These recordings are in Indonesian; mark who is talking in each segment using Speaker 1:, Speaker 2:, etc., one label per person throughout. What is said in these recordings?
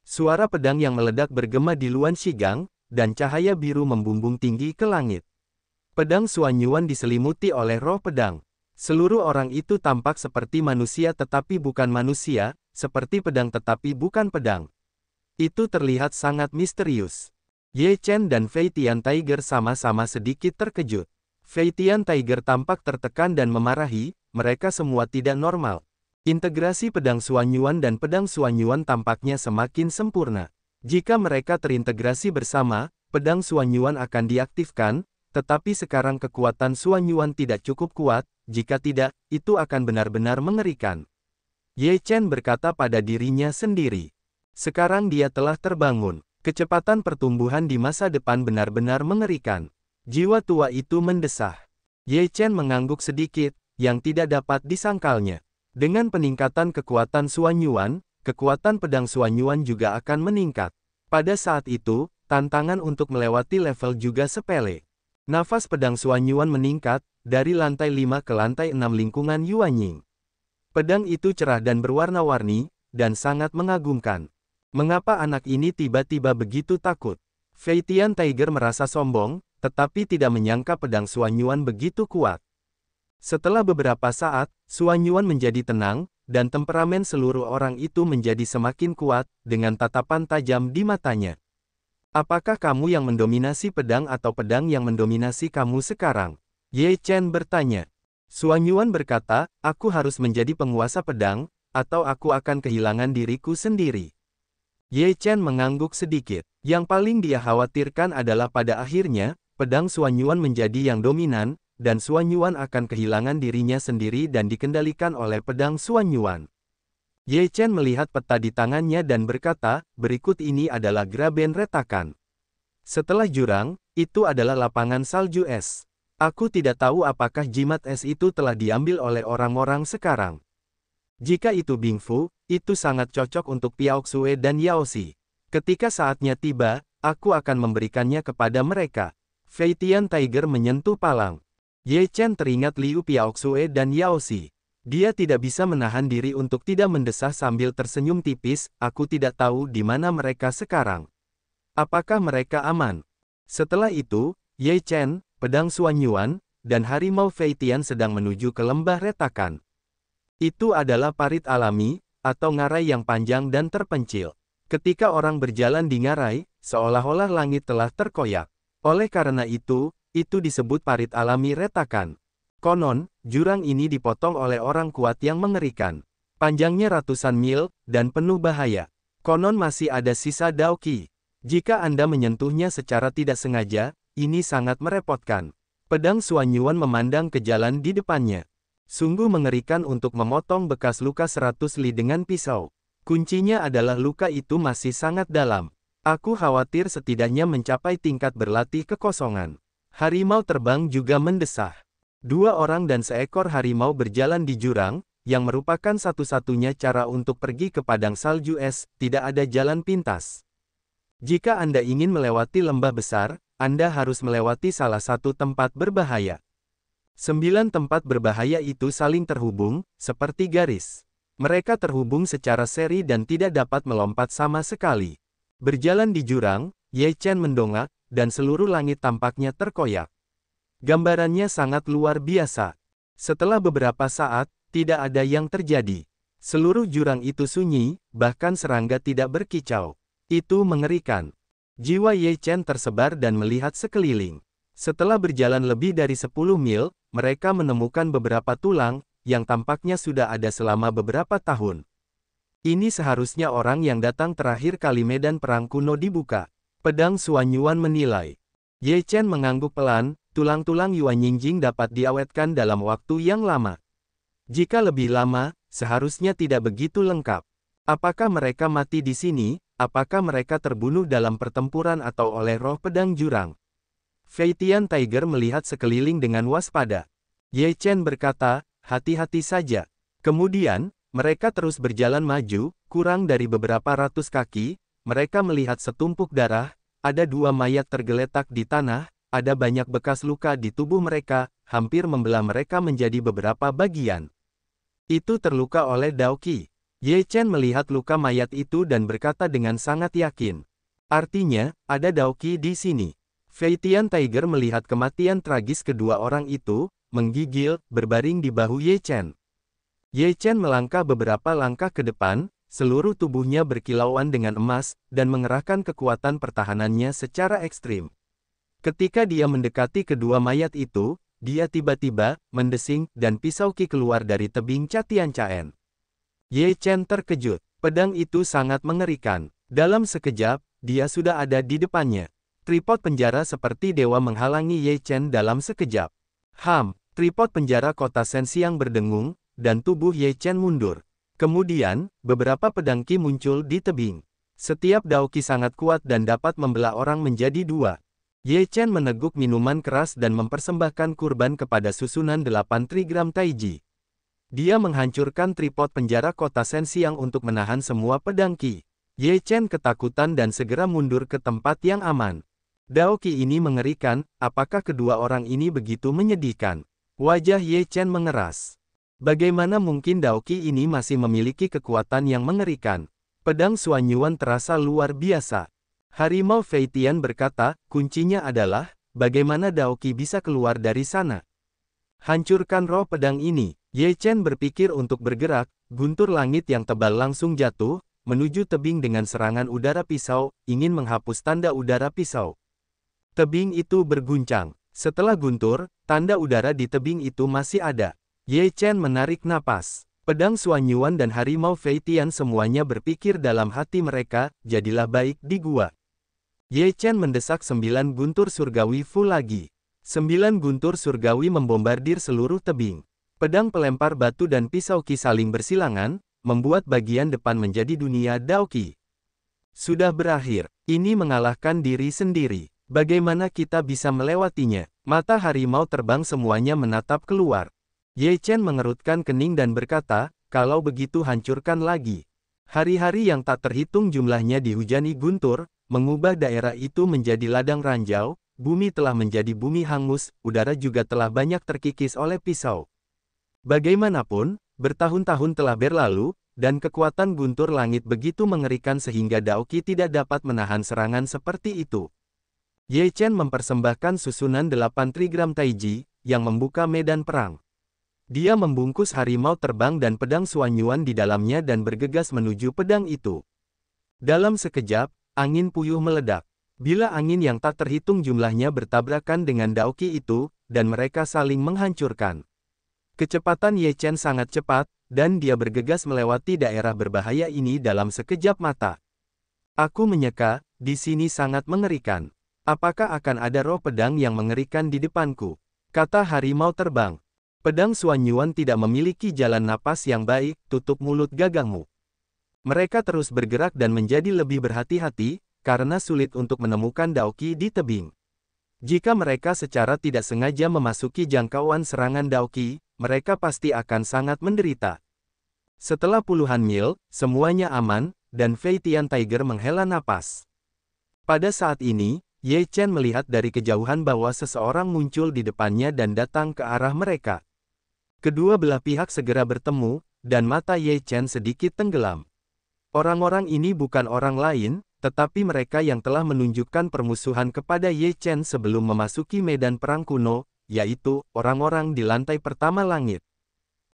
Speaker 1: Suara pedang yang meledak bergema di Luan Shigang, dan cahaya biru membumbung tinggi ke langit. Pedang Suanyuan diselimuti oleh roh pedang. Seluruh orang itu tampak seperti manusia tetapi bukan manusia, seperti pedang tetapi bukan pedang. Itu terlihat sangat misterius. Ye Chen dan Fei Tian Tiger sama-sama sedikit terkejut. Fei Tian Tiger tampak tertekan dan memarahi, mereka semua tidak normal. Integrasi pedang Suanyuan dan pedang Suanyuan tampaknya semakin sempurna. Jika mereka terintegrasi bersama, pedang Suanyuan akan diaktifkan, tetapi sekarang kekuatan Suanyuan tidak cukup kuat, jika tidak, itu akan benar-benar mengerikan. Ye Chen berkata pada dirinya sendiri. Sekarang dia telah terbangun. Kecepatan pertumbuhan di masa depan benar-benar mengerikan. Jiwa tua itu mendesah. Ye Chen mengangguk sedikit, yang tidak dapat disangkalnya. Dengan peningkatan kekuatan Suanyuan, kekuatan pedang Suanyuan juga akan meningkat. Pada saat itu, tantangan untuk melewati level juga sepele. Nafas pedang Suanyuan meningkat, dari lantai 5 ke lantai 6 lingkungan Yuanying. Pedang itu cerah dan berwarna-warni, dan sangat mengagumkan. Mengapa anak ini tiba-tiba begitu takut? Fei Tian Tiger merasa sombong, tetapi tidak menyangka pedang Suanyuan begitu kuat. Setelah beberapa saat, Suanyuan menjadi tenang, dan temperamen seluruh orang itu menjadi semakin kuat, dengan tatapan tajam di matanya. Apakah kamu yang mendominasi pedang atau pedang yang mendominasi kamu sekarang? Ye Chen bertanya. Suanyuan berkata, aku harus menjadi penguasa pedang, atau aku akan kehilangan diriku sendiri. Ye Chen mengangguk sedikit. Yang paling dia khawatirkan adalah pada akhirnya, pedang Suanyuan menjadi yang dominan, dan Suanyuan akan kehilangan dirinya sendiri dan dikendalikan oleh pedang Suanyuan. Ye Chen melihat peta di tangannya dan berkata, berikut ini adalah graben retakan. Setelah jurang, itu adalah lapangan salju es. Aku tidak tahu apakah jimat es itu telah diambil oleh orang-orang sekarang. Jika itu Bingfu, itu sangat cocok untuk Piaoxue dan Yaoxi. Ketika saatnya tiba, aku akan memberikannya kepada mereka. Fei Tian Tiger menyentuh palang. Ye Chen teringat Liu Piaoxue dan Yaoxi. Dia tidak bisa menahan diri untuk tidak mendesah sambil tersenyum tipis, aku tidak tahu di mana mereka sekarang. Apakah mereka aman? Setelah itu, Ye Chen, pedang Suanyuan, dan harimau Fei Tian sedang menuju ke lembah retakan. Itu adalah parit alami, atau ngarai yang panjang dan terpencil. Ketika orang berjalan di ngarai, seolah-olah langit telah terkoyak. Oleh karena itu disebut parit alami retakan. Konon, jurang ini dipotong oleh orang kuat yang mengerikan. Panjangnya ratusan mil, dan penuh bahaya. Konon masih ada sisa Daoqi. Jika Anda menyentuhnya secara tidak sengaja, ini sangat merepotkan. Pedang Suanyuan memandang ke jalan di depannya. Sungguh mengerikan untuk memotong bekas luka 100 li dengan pisau. Kuncinya adalah luka itu masih sangat dalam. Aku khawatir setidaknya mencapai tingkat berlatih kekosongan. Harimau terbang juga mendesah. 2 orang dan seekor harimau berjalan di jurang, yang merupakan satu-satunya cara untuk pergi ke padang salju es, tidak ada jalan pintas. Jika Anda ingin melewati lembah besar, Anda harus melewati salah satu tempat berbahaya. 9 tempat berbahaya itu saling terhubung, seperti garis. Mereka terhubung secara seri dan tidak dapat melompat sama sekali. Berjalan di jurang, Ye Chen mendongak, dan seluruh langit tampaknya terkoyak. Gambarannya sangat luar biasa. Setelah beberapa saat, tidak ada yang terjadi. Seluruh jurang itu sunyi, bahkan serangga tidak berkicau. Itu mengerikan. Jiwa Ye Chen tersebar dan melihat sekeliling. Setelah berjalan lebih dari 10 mil, mereka menemukan beberapa tulang, yang tampaknya sudah ada selama beberapa tahun. Ini seharusnya orang yang datang terakhir kali medan perang kuno dibuka. Pedang Suanyuan menilai. Ye Chen mengangguk pelan, tulang-tulang Yuanyingjing dapat diawetkan dalam waktu yang lama. Jika lebih lama, seharusnya tidak begitu lengkap. Apakah mereka mati di sini? Apakah mereka terbunuh dalam pertempuran atau oleh roh pedang jurang? Fei Tian Tiger melihat sekeliling dengan waspada. Ye Chen berkata, hati-hati saja. Kemudian, mereka terus berjalan maju, kurang dari beberapa ratus kaki. Mereka melihat setumpuk darah, ada 2 mayat tergeletak di tanah, ada banyak bekas luka di tubuh mereka, hampir membelah mereka menjadi beberapa bagian. Itu terluka oleh Daoqi. Ye Chen melihat luka mayat itu dan berkata dengan sangat yakin. Artinya, ada Daoqi di sini. Fei Tian Tiger melihat kematian tragis kedua orang itu, menggigil, berbaring di bahu Ye Chen. Ye Chen melangkah beberapa langkah ke depan, seluruh tubuhnya berkilauan dengan emas, dan mengerahkan kekuatan pertahanannya secara ekstrim. Ketika dia mendekati kedua mayat itu, dia tiba-tiba mendesing, dan pisau Qi keluar dari tebing Catian Caen. Ye Chen terkejut. Pedang itu sangat mengerikan. Dalam sekejap, dia sudah ada di depannya. Tripod penjara seperti dewa menghalangi Ye Chen dalam sekejap. Tripod penjara kota Sensiang berdengung, dan tubuh Ye Chen mundur. Kemudian, beberapa pedang Qi muncul di tebing. Setiap Daoqi sangat kuat dan dapat membelah orang menjadi dua. Ye Chen meneguk minuman keras dan mempersembahkan kurban kepada susunan 8 trigram Taiji. Dia menghancurkan tripod penjara kota Sensiang untuk menahan semua pedang Qi. Ye Chen ketakutan dan segera mundur ke tempat yang aman. Daoqi ini mengerikan, apakah kedua orang ini begitu menyedihkan? Wajah Ye Chen mengeras. Bagaimana mungkin Daoqi ini masih memiliki kekuatan yang mengerikan? Pedang Suanyuan terasa luar biasa. Harimau Fei Tian berkata, kuncinya adalah, bagaimana Daoqi bisa keluar dari sana? Hancurkan roh pedang ini. Ye Chen berpikir untuk bergerak, guntur langit yang tebal langsung jatuh, menuju tebing dengan serangan udara pisau, ingin menghapus tanda udara pisau. Tebing itu berguncang. Setelah guntur, tanda udara di tebing itu masih ada. Ye Chen menarik napas. Pedang Suanyuan dan Harimau Fei Tian semuanya berpikir dalam hati mereka, jadilah baik di gua. Ye Chen mendesak 9 guntur surgawi full lagi. 9 guntur surgawi membombardir seluruh tebing. Pedang pelempar batu dan pisau Qi saling bersilangan, membuat bagian depan menjadi dunia Daoqi. Sudah berakhir. Ini mengalahkan diri sendiri. Bagaimana kita bisa melewatinya? Mata harimau terbang semuanya menatap keluar. Ye Chen mengerutkan kening dan berkata, kalau begitu hancurkan lagi. Hari-hari yang tak terhitung jumlahnya dihujani guntur, mengubah daerah itu menjadi ladang ranjau, bumi telah menjadi bumi hangus, udara juga telah banyak terkikis oleh pisau. Bagaimanapun, bertahun-tahun telah berlalu, dan kekuatan guntur langit begitu mengerikan sehingga Daoqi tidak dapat menahan serangan seperti itu. Ye Chen mempersembahkan susunan 8 trigram Taiji, yang membuka medan perang. Dia membungkus harimau terbang dan pedang Suanyuan di dalamnya dan bergegas menuju pedang itu. Dalam sekejap, angin puyuh meledak. Bila angin yang tak terhitung jumlahnya bertabrakan dengan Daoqi itu, dan mereka saling menghancurkan. Kecepatan Ye Chen sangat cepat, dan dia bergegas melewati daerah berbahaya ini dalam sekejap mata. Aku menyeka, di sini sangat mengerikan. Apakah akan ada roh pedang yang mengerikan di depanku? Kata harimau terbang. Pedang Suanyuan tidak memiliki jalan napas yang baik, tutup mulut gagangmu. Mereka terus bergerak dan menjadi lebih berhati-hati, karena sulit untuk menemukan Daoqi di tebing. Jika mereka secara tidak sengaja memasuki jangkauan serangan Daoqi, mereka pasti akan sangat menderita. Setelah puluhan mil, semuanya aman, dan Fei Tian Tiger menghela napas. Pada saat ini, Ye Chen melihat dari kejauhan bahwa seseorang muncul di depannya dan datang ke arah mereka. Kedua belah pihak segera bertemu, dan mata Ye Chen sedikit tenggelam. Orang-orang ini bukan orang lain, tetapi mereka yang telah menunjukkan permusuhan kepada Ye Chen sebelum memasuki medan perang kuno, yaitu orang-orang di lantai pertama langit.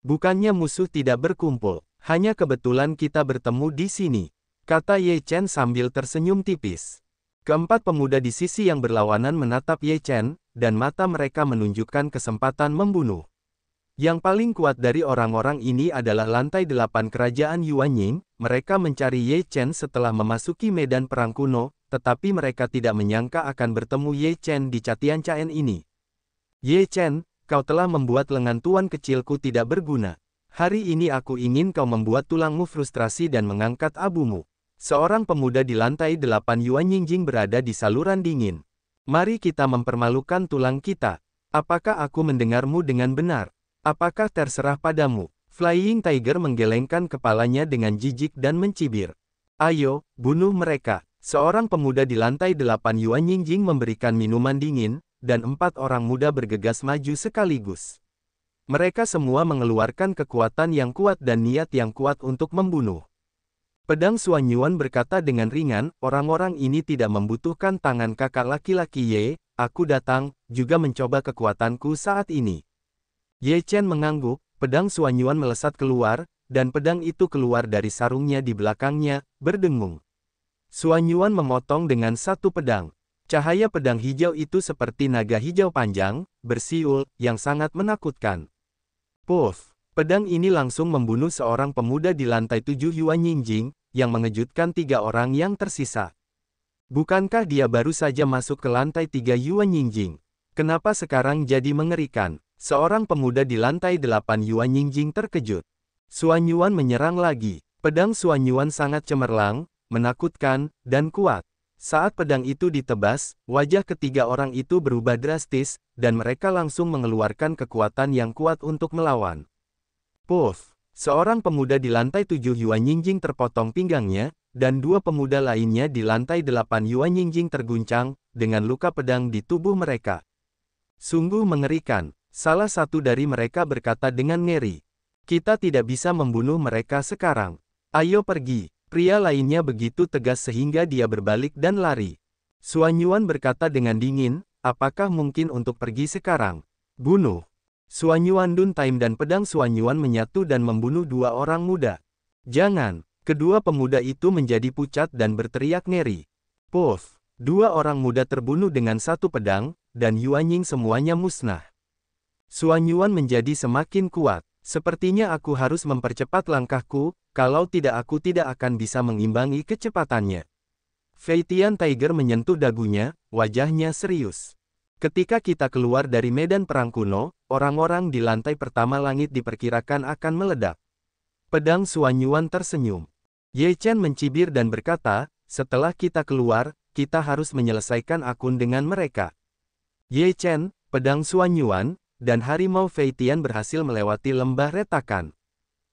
Speaker 1: Bukannya musuh tidak berkumpul, hanya kebetulan kita bertemu di sini, kata Ye Chen sambil tersenyum tipis. Keempat pemuda di sisi yang berlawanan menatap Ye Chen, dan mata mereka menunjukkan kesempatan membunuh. Yang paling kuat dari orang-orang ini adalah lantai 8 kerajaan Yuanying. Mereka mencari Ye Chen setelah memasuki medan perang kuno, tetapi mereka tidak menyangka akan bertemu Ye Chen di Catian Caen ini. Ye Chen, kau telah membuat lengan tuan kecilku tidak berguna. Hari ini aku ingin kau membuat tulangmu frustrasi dan mengangkat abumu. Seorang pemuda di lantai 8 Yuanying berada di saluran dingin. Mari kita mempermalukan tulang kita. Apakah aku mendengarmu dengan benar? Apakah terserah padamu? Flying Tiger menggelengkan kepalanya dengan jijik dan mencibir. Ayo, bunuh mereka. Seorang pemuda di lantai 8 Yuanying memberikan minuman dingin, dan 4 orang muda bergegas maju sekaligus. Mereka semua mengeluarkan kekuatan yang kuat dan niat yang kuat untuk membunuh. Pedang Suanyuan berkata dengan ringan, orang-orang ini tidak membutuhkan tangan kakak laki-laki Ye, aku datang, juga mencoba kekuatanku saat ini. Ye Chen mengangguk, pedang Suanyuan melesat keluar, dan pedang itu keluar dari sarungnya di belakangnya, berdengung. Suanyuan memotong dengan satu pedang. Cahaya pedang hijau itu seperti naga hijau panjang, bersiul, yang sangat menakutkan. Puff! Pedang ini langsung membunuh seorang pemuda di lantai 7 Yuan Yingjing, yang mengejutkan 3 orang yang tersisa. Bukankah dia baru saja masuk ke lantai 3 Yuan Yingjing? Kenapa sekarang jadi mengerikan? Seorang pemuda di lantai 8 Yuan Yingjing terkejut. Suanyuan menyerang lagi. Pedang Suanyuan sangat cemerlang, menakutkan, dan kuat. Saat pedang itu ditebas, wajah ketiga orang itu berubah drastis, dan mereka langsung mengeluarkan kekuatan yang kuat untuk melawan. Puff! Seorang pemuda di lantai 7 Yuan Yingjing terpotong pinggangnya, dan 2 pemuda lainnya di lantai 8 Yuan Yingjing terguncang, dengan luka pedang di tubuh mereka. Sungguh mengerikan, salah satu dari mereka berkata dengan ngeri. Kita tidak bisa membunuh mereka sekarang. Ayo pergi. Pria lainnya begitu tegas sehingga dia berbalik dan lari. Suanyuan berkata dengan dingin, apakah mungkin untuk pergi sekarang? Bunuh. Suanyuan Dun Time dan pedang Suanyuan menyatu dan membunuh 2 orang muda. Jangan. Kedua pemuda itu menjadi pucat dan berteriak ngeri. Puff. 2 orang muda terbunuh dengan satu pedang, dan Yuanying semuanya musnah. Suanyuan menjadi semakin kuat. Sepertinya aku harus mempercepat langkahku, kalau tidak aku tidak akan bisa mengimbangi kecepatannya. Fei Tian Tiger menyentuh dagunya, wajahnya serius. Ketika kita keluar dari medan perang kuno, orang-orang di lantai pertama langit diperkirakan akan meledak. Pedang Suanyuan tersenyum. Ye Chen mencibir dan berkata, setelah kita keluar, kita harus menyelesaikan akun dengan mereka. Ye Chen, pedang Suanyuan, dan harimau Fei Tian berhasil melewati lembah retakan.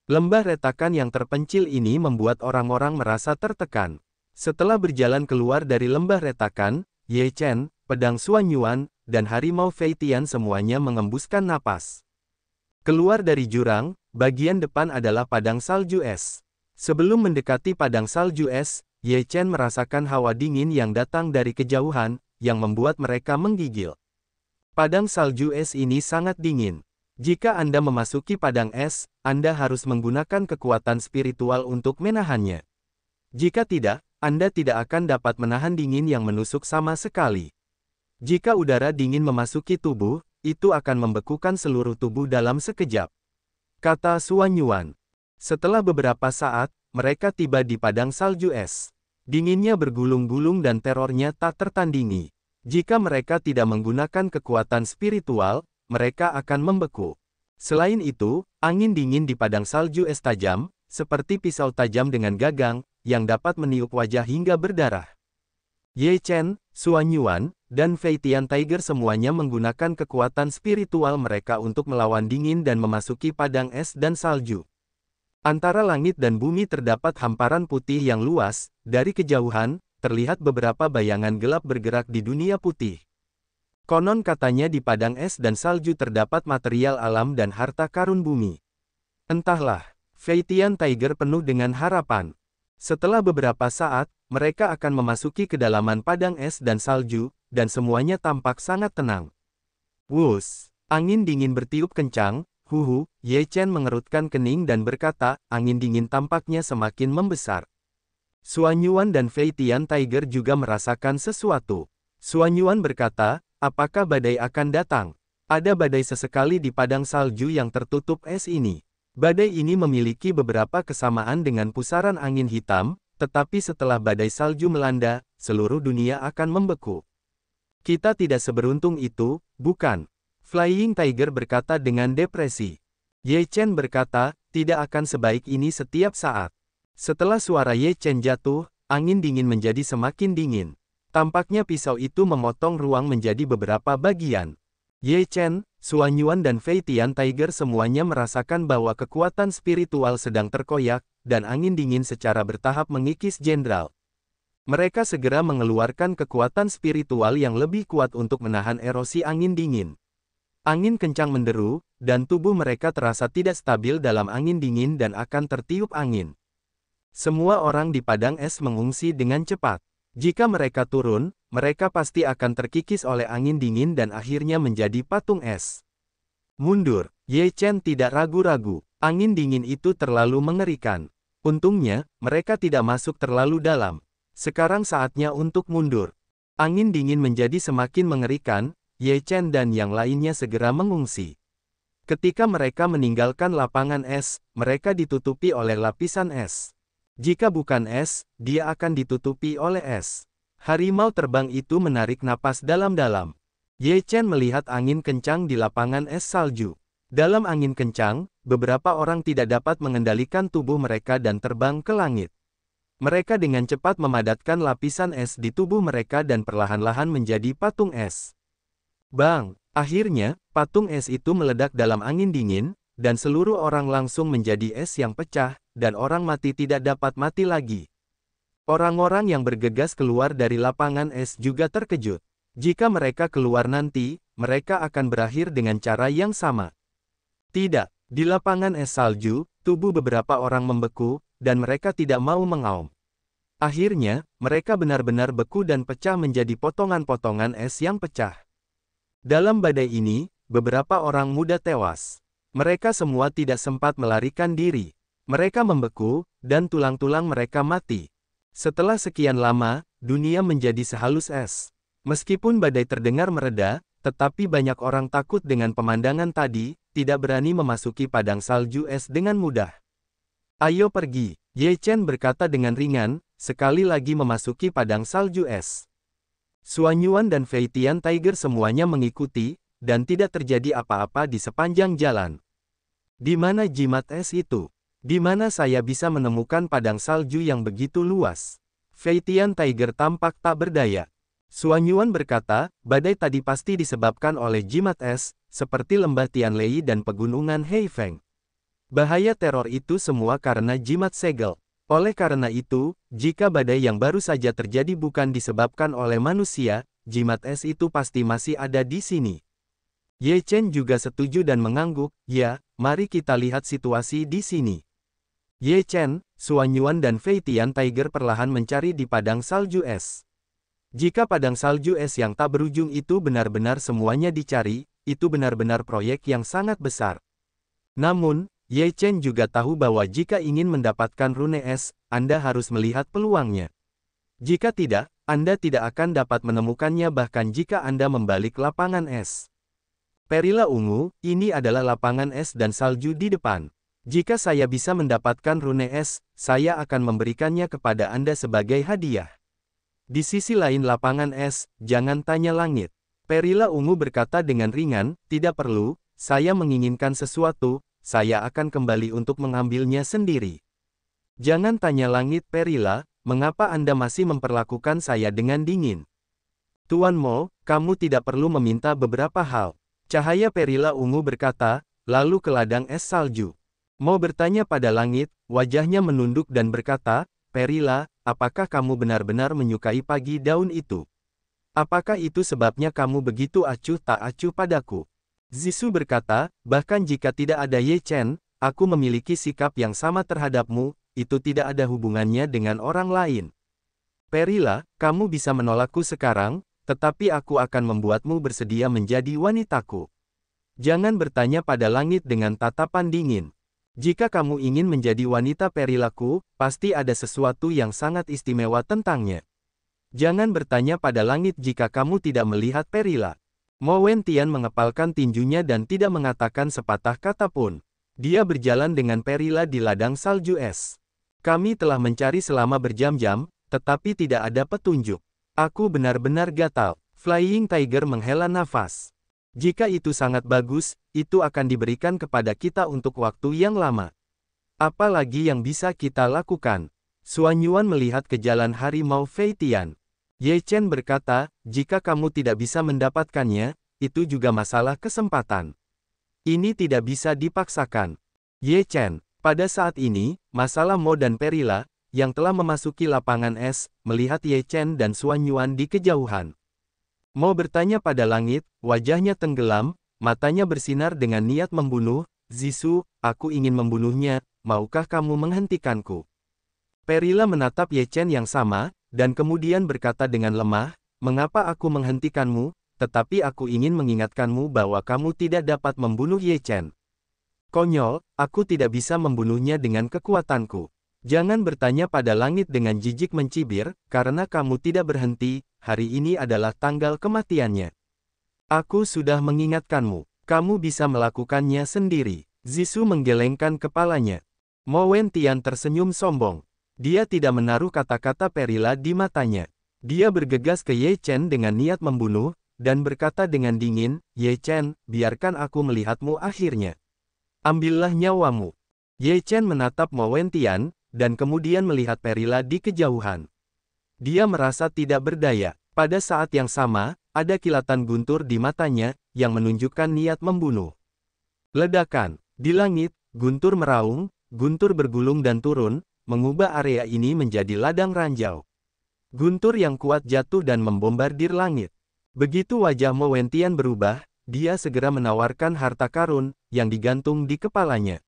Speaker 1: Lembah retakan yang terpencil ini membuat orang-orang merasa tertekan. Setelah berjalan keluar dari lembah retakan, Ye Chen, pedang Suanyuan, dan harimau Fei Tian semuanya mengembuskan napas. Keluar dari jurang, bagian depan adalah padang salju es. Sebelum mendekati padang salju es, Ye Chen merasakan hawa dingin yang datang dari kejauhan, yang membuat mereka menggigil. Padang salju es ini sangat dingin. Jika Anda memasuki padang es, Anda harus menggunakan kekuatan spiritual untuk menahannya. Jika tidak, Anda tidak akan dapat menahan dingin yang menusuk sama sekali. Jika udara dingin memasuki tubuh, itu akan membekukan seluruh tubuh dalam sekejap. Kata Suanyuan. Setelah beberapa saat, mereka tiba di padang salju es. Dinginnya bergulung-gulung dan terornya tak tertandingi. Jika mereka tidak menggunakan kekuatan spiritual, mereka akan membeku. Selain itu, angin dingin di padang salju es tajam, seperti pisau tajam dengan gagang, yang dapat meniup wajah hingga berdarah. Ye Chen, Suanyuan, dan Fei Tian Tiger semuanya menggunakan kekuatan spiritual mereka untuk melawan dingin dan memasuki padang es dan salju. Antara langit dan bumi terdapat hamparan putih yang luas, dari kejauhan, terlihat beberapa bayangan gelap bergerak di dunia putih. Konon katanya di padang es dan salju terdapat material alam dan harta karun bumi. Entahlah, Fei Tian Tiger penuh dengan harapan. Setelah beberapa saat, mereka akan memasuki kedalaman padang es dan salju, dan semuanya tampak sangat tenang. Wuss, angin dingin bertiup kencang, huhu, Ye Chen mengerutkan kening dan berkata, angin dingin tampaknya semakin membesar. Suanyuan dan Fei Tian Tiger juga merasakan sesuatu. Suanyuan berkata, apakah badai akan datang? Ada badai sesekali di padang salju yang tertutup es ini. Badai ini memiliki beberapa kesamaan dengan pusaran angin hitam, tetapi setelah badai salju melanda, seluruh dunia akan membeku. Kita tidak seberuntung itu, bukan? Flying Tiger berkata dengan depresi. Ye Chen berkata, tidak akan sebaik ini setiap saat. Setelah suara Ye Chen jatuh, angin dingin menjadi semakin dingin. Tampaknya pisau itu memotong ruang menjadi beberapa bagian. Ye Chen, Suanyuan dan Fei Tian Tiger semuanya merasakan bahwa kekuatan spiritual sedang terkoyak, dan angin dingin secara bertahap mengikis jenderal. Mereka segera mengeluarkan kekuatan spiritual yang lebih kuat untuk menahan erosi angin dingin. Angin kencang menderu, dan tubuh mereka terasa tidak stabil dalam angin dingin dan akan tertiup angin. Semua orang di padang es mengungsi dengan cepat. Jika mereka turun, mereka pasti akan terkikis oleh angin dingin dan akhirnya menjadi patung es. Mundur, Ye Chen tidak ragu-ragu. Angin dingin itu terlalu mengerikan. Untungnya, mereka tidak masuk terlalu dalam. Sekarang saatnya untuk mundur. Angin dingin menjadi semakin mengerikan, Ye Chen dan yang lainnya segera mengungsi. Ketika mereka meninggalkan lapangan es, mereka ditutupi oleh lapisan es. Jika bukan es, dia akan ditutupi oleh es. Harimau terbang itu menarik napas dalam-dalam. Ye Chen melihat angin kencang di lapangan es salju. Dalam angin kencang, beberapa orang tidak dapat mengendalikan tubuh mereka dan terbang ke langit. Mereka dengan cepat memadatkan lapisan es di tubuh mereka dan perlahan-lahan menjadi patung es. Bang! Akhirnya, patung es itu meledak dalam angin dingin, dan seluruh orang langsung menjadi es yang pecah, dan orang mati tidak dapat mati lagi. Orang-orang yang bergegas keluar dari lapangan es juga terkejut. Jika mereka keluar nanti, mereka akan berakhir dengan cara yang sama. Tidak, di lapangan es salju, tubuh beberapa orang membeku, dan mereka tidak mau mengaum. Akhirnya, mereka benar-benar beku dan pecah menjadi potongan-potongan es yang pecah. Dalam badai ini, beberapa orang muda tewas. Mereka semua tidak sempat melarikan diri. Mereka membeku, dan tulang-tulang mereka mati. Setelah sekian lama, dunia menjadi sehalus es. Meskipun badai terdengar mereda, tetapi banyak orang takut dengan pemandangan tadi, tidak berani memasuki padang salju es dengan mudah. Ayo pergi, Ye Chen berkata dengan ringan, sekali lagi memasuki padang salju es. Suan Yuan dan Fei Tian Tiger semuanya mengikuti, dan tidak terjadi apa-apa di sepanjang jalan. Di mana jimat es itu? Di mana saya bisa menemukan padang salju yang begitu luas? Fei Tian Tiger tampak tak berdaya. Suan Yuan berkata, badai tadi pasti disebabkan oleh jimat es, seperti lembah Tianlei dan pegunungan Heifeng. Bahaya teror itu semua karena jimat segel. Oleh karena itu, jika badai yang baru saja terjadi bukan disebabkan oleh manusia, jimat es itu pasti masih ada di sini. Ye Chen juga setuju dan mengangguk, ya, mari kita lihat situasi di sini. Ye Chen, Suan Yuan dan Fei Tian Tiger perlahan mencari di padang salju es. Jika padang salju es yang tak berujung itu benar-benar semuanya dicari, itu benar-benar proyek yang sangat besar. Namun, Ye Chen juga tahu bahwa jika ingin mendapatkan rune es, Anda harus melihat peluangnya. Jika tidak, Anda tidak akan dapat menemukannya bahkan jika Anda membalik lapangan es. Perila ungu, ini adalah lapangan es dan salju di depan. Jika saya bisa mendapatkan rune es, saya akan memberikannya kepada Anda sebagai hadiah. Di sisi lain lapangan es, jangan tanya langit. Perila ungu berkata dengan ringan, tidak perlu, saya menginginkan sesuatu, saya akan kembali untuk mengambilnya sendiri. Jangan tanya langit Perila, mengapa Anda masih memperlakukan saya dengan dingin? Tuan Mo, kamu tidak perlu meminta beberapa hal. Cahaya Perila ungu berkata, lalu ke ladang es salju. Mo bertanya pada langit, wajahnya menunduk dan berkata, Perila, apakah kamu benar-benar menyukai pagi daun itu? Apakah itu sebabnya kamu begitu acuh tak acuh padaku? Zisu berkata, bahkan jika tidak ada Ye Chen, aku memiliki sikap yang sama terhadapmu, itu tidak ada hubungannya dengan orang lain. Perila, kamu bisa menolakku sekarang, tetapi aku akan membuatmu bersedia menjadi wanitaku. Jangan bertanya pada langit dengan tatapan dingin. Jika kamu ingin menjadi wanita Perilaku, pasti ada sesuatu yang sangat istimewa tentangnya. Jangan bertanya pada langit jika kamu tidak melihat Perila. Mo Wen Tian mengepalkan tinjunya dan tidak mengatakan sepatah kata pun. Dia berjalan dengan Perila di ladang salju es. Kami telah mencari selama berjam-jam, tetapi tidak ada petunjuk. Aku benar-benar gatal. Flying Tiger menghela nafas. Jika itu sangat bagus, itu akan diberikan kepada kita untuk waktu yang lama. Apalagi yang bisa kita lakukan? Suan Yuan melihat ke jalan harimau Fei Tian. Ye Chen berkata, jika kamu tidak bisa mendapatkannya, itu juga masalah kesempatan. Ini tidak bisa dipaksakan. Ye Chen, pada saat ini, masalah Mo dan Perila, yang telah memasuki lapangan es, melihat Ye Chen dan Suan Yuan di kejauhan. Mo bertanya pada langit, wajahnya tenggelam, matanya bersinar dengan niat membunuh. Zisu, aku ingin membunuhnya, maukah kamu menghentikanku? Perila menatap Ye Chen yang sama, dan kemudian berkata dengan lemah, mengapa aku menghentikanmu, tetapi aku ingin mengingatkanmu bahwa kamu tidak dapat membunuh Ye Chen. Konyol, aku tidak bisa membunuhnya dengan kekuatanku. Jangan bertanya pada langit dengan jijik mencibir, karena kamu tidak berhenti, hari ini adalah tanggal kematiannya. Aku sudah mengingatkanmu, kamu bisa melakukannya sendiri. Zisu menggelengkan kepalanya. Mo Wentian tersenyum sombong. Dia tidak menaruh kata-kata Perila di matanya. Dia bergegas ke Ye Chen dengan niat membunuh, dan berkata dengan dingin, Ye Chen, biarkan aku melihatmu akhirnya. Ambillah nyawamu. Ye Chen menatap Mo Wentian, dan kemudian melihat Perila di kejauhan. Dia merasa tidak berdaya. Pada saat yang sama, ada kilatan guntur di matanya, yang menunjukkan niat membunuh. Ledakan. Di langit, guntur meraung, guntur bergulung dan turun, mengubah area ini menjadi ladang ranjau. Guntur yang kuat jatuh dan membombardir langit. Begitu wajah Mo Wentian berubah, dia segera menawarkan harta karun, yang digantung di kepalanya.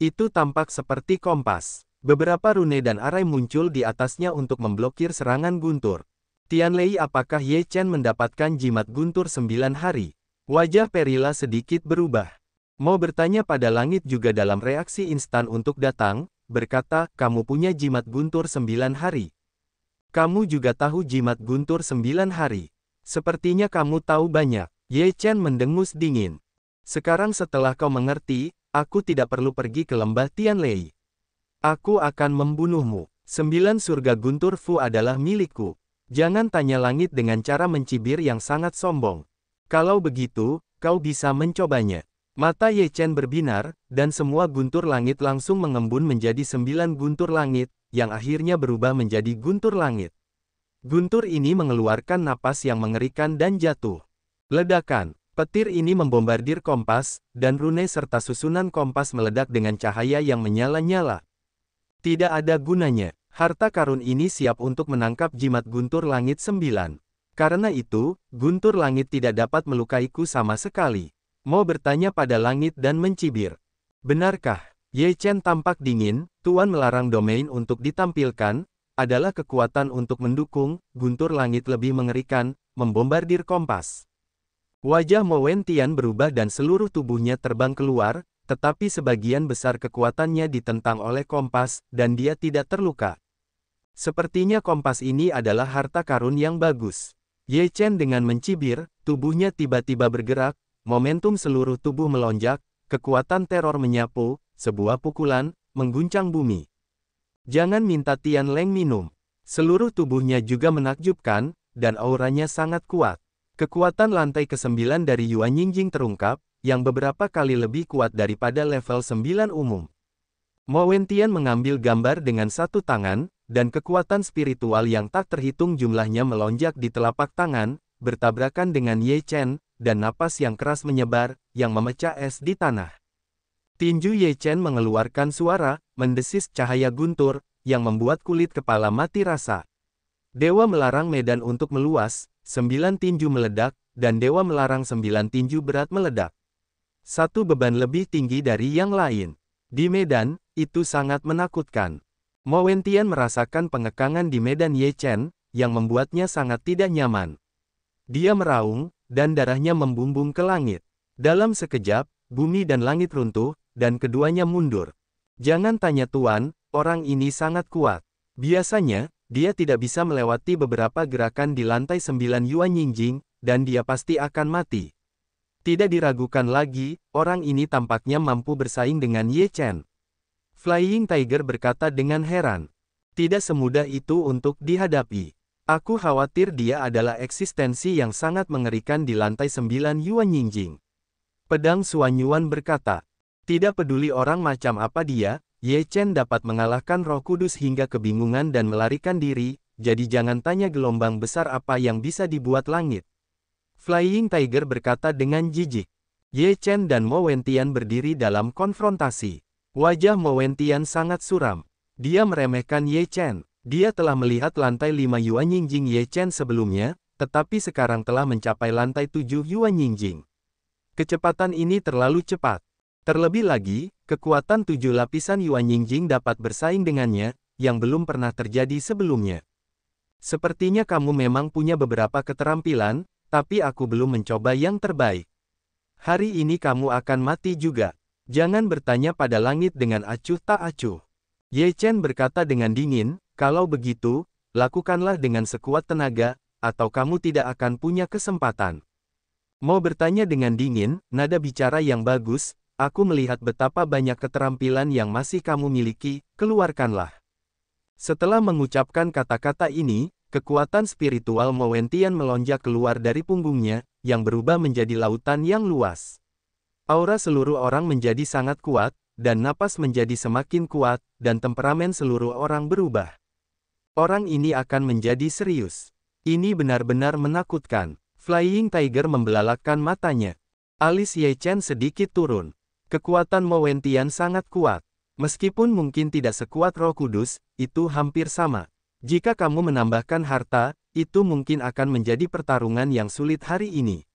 Speaker 1: Itu tampak seperti kompas. Beberapa rune dan arai muncul di atasnya untuk memblokir serangan guntur. Tianlei, apakah Ye Chen mendapatkan jimat guntur 9 hari? Wajah Perila sedikit berubah. Mo bertanya pada langit juga dalam reaksi instan untuk datang, berkata, kamu punya jimat guntur 9 hari. Kamu juga tahu jimat guntur 9 hari. Sepertinya kamu tahu banyak. Ye Chen mendengus dingin. Sekarang setelah kau mengerti, aku tidak perlu pergi ke lembah Tianlei. Aku akan membunuhmu. 9 surga guntur Fu adalah milikku. Jangan tanya langit dengan cara mencibir yang sangat sombong. Kalau begitu, kau bisa mencobanya. Mata Ye Chen berbinar, dan semua guntur langit langsung mengembun menjadi 9 guntur langit, yang akhirnya berubah menjadi guntur langit. Guntur ini mengeluarkan napas yang mengerikan dan jatuh. Ledakan. Petir ini membombardir kompas, dan rune serta susunan kompas meledak dengan cahaya yang menyala-nyala. Tidak ada gunanya. Harta karun ini siap untuk menangkap jimat guntur langit 9. Karena itu, guntur langit tidak dapat melukaiku sama sekali. Mo bertanya pada langit dan mencibir. Benarkah? Ye Chen tampak dingin, Tuan melarang domain untuk ditampilkan, adalah kekuatan untuk mendukung, guntur langit lebih mengerikan, membombardir kompas. Wajah Mo Wentian berubah dan seluruh tubuhnya terbang keluar, tetapi sebagian besar kekuatannya ditentang oleh kompas, dan dia tidak terluka. Sepertinya kompas ini adalah harta karun yang bagus. Ye Chen dengan mencibir, tubuhnya tiba-tiba bergerak, momentum seluruh tubuh melonjak, kekuatan teror menyapu, sebuah pukulan, mengguncang bumi. Jangan minta Tian Leng minum. Seluruh tubuhnya juga menakjubkan, dan auranya sangat kuat. Kekuatan lantai ke-9 dari Yuan Yingjing terungkap, yang beberapa kali lebih kuat daripada level 9 umum. Mo Wentian mengambil gambar dengan satu tangan, dan kekuatan spiritual yang tak terhitung jumlahnya melonjak di telapak tangan, bertabrakan dengan Ye Chen, dan napas yang keras menyebar, yang memecah es di tanah. Tinju Ye Chen mengeluarkan suara, mendesis cahaya guntur, yang membuat kulit kepala mati rasa. Dewa melarang medan untuk meluas, 9 tinju meledak, dan dewa melarang 9 tinju berat meledak. Satu beban lebih tinggi dari yang lain. Di medan, itu sangat menakutkan. Mo Wentian merasakan pengekangan di medan Ye Chen, yang membuatnya sangat tidak nyaman. Dia meraung, dan darahnya membumbung ke langit. Dalam sekejap, bumi dan langit runtuh, dan keduanya mundur. Jangan tanya Tuan, orang ini sangat kuat. Biasanya, dia tidak bisa melewati beberapa gerakan di lantai 9 Yuan Yingjing, dan dia pasti akan mati. Tidak diragukan lagi, orang ini tampaknya mampu bersaing dengan Ye Chen. Flying Tiger berkata dengan heran. Tidak semudah itu untuk dihadapi. Aku khawatir dia adalah eksistensi yang sangat mengerikan di lantai 9 Yuan Yingjing. Pedang Suanyuan berkata, tidak peduli orang macam apa dia, Ye Chen dapat mengalahkan Roh Kudus hingga kebingungan dan melarikan diri, jadi jangan tanya gelombang besar apa yang bisa dibuat langit. Flying Tiger berkata dengan jijik. Ye Chen dan Mo Wentian berdiri dalam konfrontasi. Wajah Mo Wentian sangat suram. Dia meremehkan Ye Chen. Dia telah melihat lantai 5 Yuan Yingjing Ye Chen sebelumnya, tetapi sekarang telah mencapai lantai 7 Yuan Yingjing. Kecepatan ini terlalu cepat. Terlebih lagi, kekuatan 7 lapisan Yuan Yingjing dapat bersaing dengannya, yang belum pernah terjadi sebelumnya. Sepertinya kamu memang punya beberapa keterampilan, tapi aku belum mencoba yang terbaik. Hari ini kamu akan mati juga. Jangan bertanya pada langit dengan acuh tak acuh. Ye Chen berkata dengan dingin, kalau begitu, lakukanlah dengan sekuat tenaga, atau kamu tidak akan punya kesempatan. Mau bertanya dengan dingin, nada bicara yang bagus, aku melihat betapa banyak keterampilan yang masih kamu miliki, keluarkanlah. Setelah mengucapkan kata-kata ini, kekuatan spiritual Mo Wentian melonjak keluar dari punggungnya, yang berubah menjadi lautan yang luas. Aura seluruh orang menjadi sangat kuat, dan napas menjadi semakin kuat, dan temperamen seluruh orang berubah. Orang ini akan menjadi serius. Ini benar-benar menakutkan. Flying Tiger membelalakkan matanya. Alis Ye Chen sedikit turun. Kekuatan Mo Wentian sangat kuat. Meskipun mungkin tidak sekuat Roh Kudus, itu hampir sama. Jika kamu menambahkan harta, itu mungkin akan menjadi pertarungan yang sulit hari ini.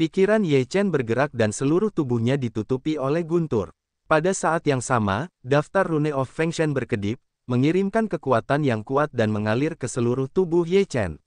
Speaker 1: Pikiran Ye Chen bergerak dan seluruh tubuhnya ditutupi oleh guntur. Pada saat yang sama, daftar Rune of Feng Shen berkedip, mengirimkan kekuatan yang kuat dan mengalir ke seluruh tubuh Ye Chen.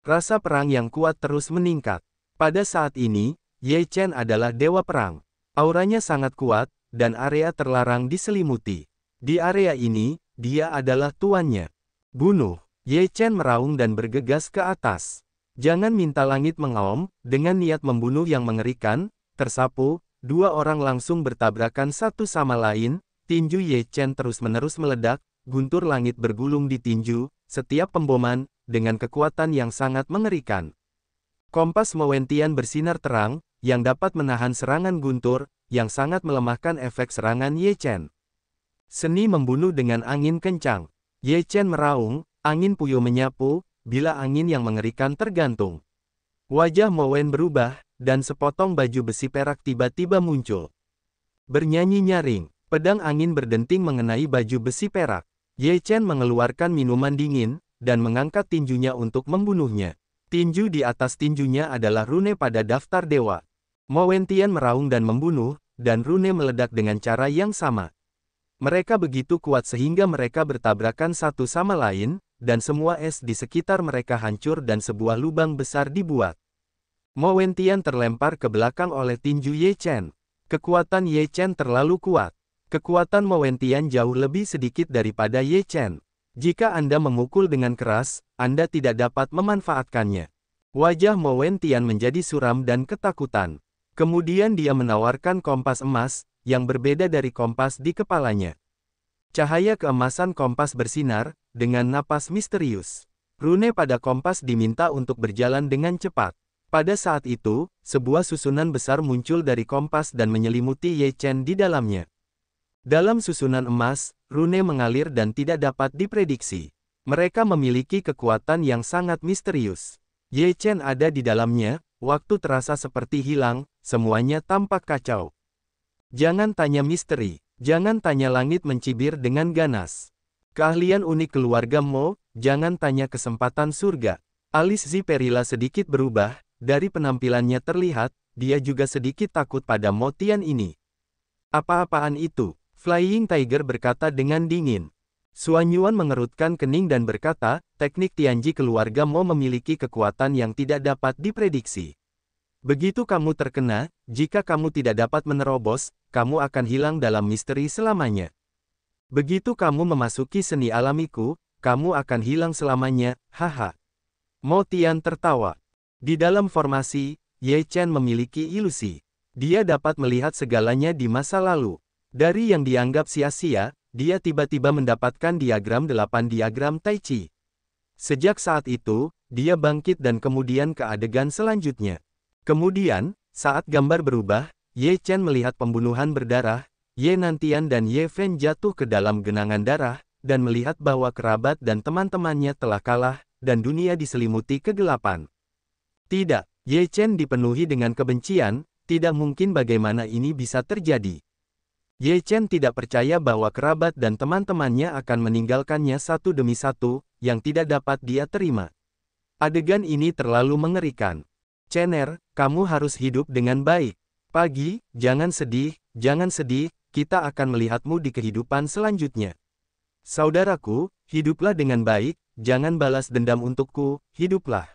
Speaker 1: Rasa perang yang kuat terus meningkat. Pada saat ini, Ye Chen adalah dewa perang. Auranya sangat kuat, dan area terlarang diselimuti. Di area ini, dia adalah tuannya. Bunuh! Ye Chen meraung dan bergegas ke atas. Jangan minta langit mengaum, dengan niat membunuh yang mengerikan, tersapu, dua orang langsung bertabrakan satu sama lain, tinju Ye Chen terus-menerus meledak, guntur langit bergulung di tinju, setiap pemboman, dengan kekuatan yang sangat mengerikan. Kompas Mo Wentian bersinar terang, yang dapat menahan serangan guntur, yang sangat melemahkan efek serangan Ye Chen. Seni membunuh dengan angin kencang. Ye Chen meraung, angin puyuh menyapu, bila angin yang mengerikan tergantung. Wajah Mo Wen berubah, dan sepotong baju besi perak tiba-tiba muncul. Bernyanyi nyaring, pedang angin berdenting mengenai baju besi perak. Ye Chen mengeluarkan minuman dingin, dan mengangkat tinjunya untuk membunuhnya. Tinju di atas tinjunya adalah rune pada daftar dewa. Mo Wentian meraung dan membunuh, dan rune meledak dengan cara yang sama. Mereka begitu kuat sehingga mereka bertabrakan satu sama lain, dan semua es di sekitar mereka hancur dan sebuah lubang besar dibuat. Mo Wentian terlempar ke belakang oleh tinju Ye Chen. Kekuatan Ye Chen terlalu kuat. Kekuatan Mo Wentian jauh lebih sedikit daripada Ye Chen. Jika Anda memukul dengan keras, Anda tidak dapat memanfaatkannya. Wajah Mo Wentian menjadi suram dan ketakutan. Kemudian dia menawarkan kompas emas, yang berbeda dari kompas di kepalanya. Cahaya keemasan kompas bersinar, dengan napas misterius. Rune pada kompas diminta untuk berjalan dengan cepat. Pada saat itu, sebuah susunan besar muncul dari kompas dan menyelimuti Ye Chen di dalamnya. Dalam susunan emas, rune mengalir dan tidak dapat diprediksi. Mereka memiliki kekuatan yang sangat misterius. Ye Chen ada di dalamnya, waktu terasa seperti hilang, semuanya tampak kacau. Jangan tanya misteri, jangan tanya langit mencibir dengan ganas. Keahlian unik keluarga Mo, jangan tanya kesempatan surga. Alis Ziperila sedikit berubah, dari penampilannya terlihat, dia juga sedikit takut pada Mo Tian ini. Apa-apaan itu? Flying Tiger berkata dengan dingin. Xuan Yuan mengerutkan kening dan berkata, teknik Tianji keluarga Mo memiliki kekuatan yang tidak dapat diprediksi. Begitu kamu terkena, jika kamu tidak dapat menerobos, kamu akan hilang dalam misteri selamanya. Begitu kamu memasuki seni alamiku, kamu akan hilang selamanya, haha. Mo Tian tertawa. Di dalam formasi, Ye Chen memiliki ilusi. Dia dapat melihat segalanya di masa lalu. Dari yang dianggap sia-sia, dia tiba-tiba mendapatkan diagram 8 diagram Tai Chi. Sejak saat itu, dia bangkit dan kemudian ke adegan selanjutnya. Kemudian, saat gambar berubah, Ye Chen melihat pembunuhan berdarah, Ye Nantian dan Ye Fen jatuh ke dalam genangan darah, dan melihat bahwa kerabat dan teman-temannya telah kalah, dan dunia diselimuti kegelapan. Tidak, Ye Chen dipenuhi dengan kebencian, tidak mungkin bagaimana ini bisa terjadi. Ye Chen tidak percaya bahwa kerabat dan teman-temannya akan meninggalkannya satu demi satu, yang tidak dapat dia terima. Adegan ini terlalu mengerikan. Chener, kamu harus hidup dengan baik. Pagi, jangan sedih, kita akan melihatmu di kehidupan selanjutnya. Saudaraku, hiduplah dengan baik, jangan balas dendam untukku, hiduplah.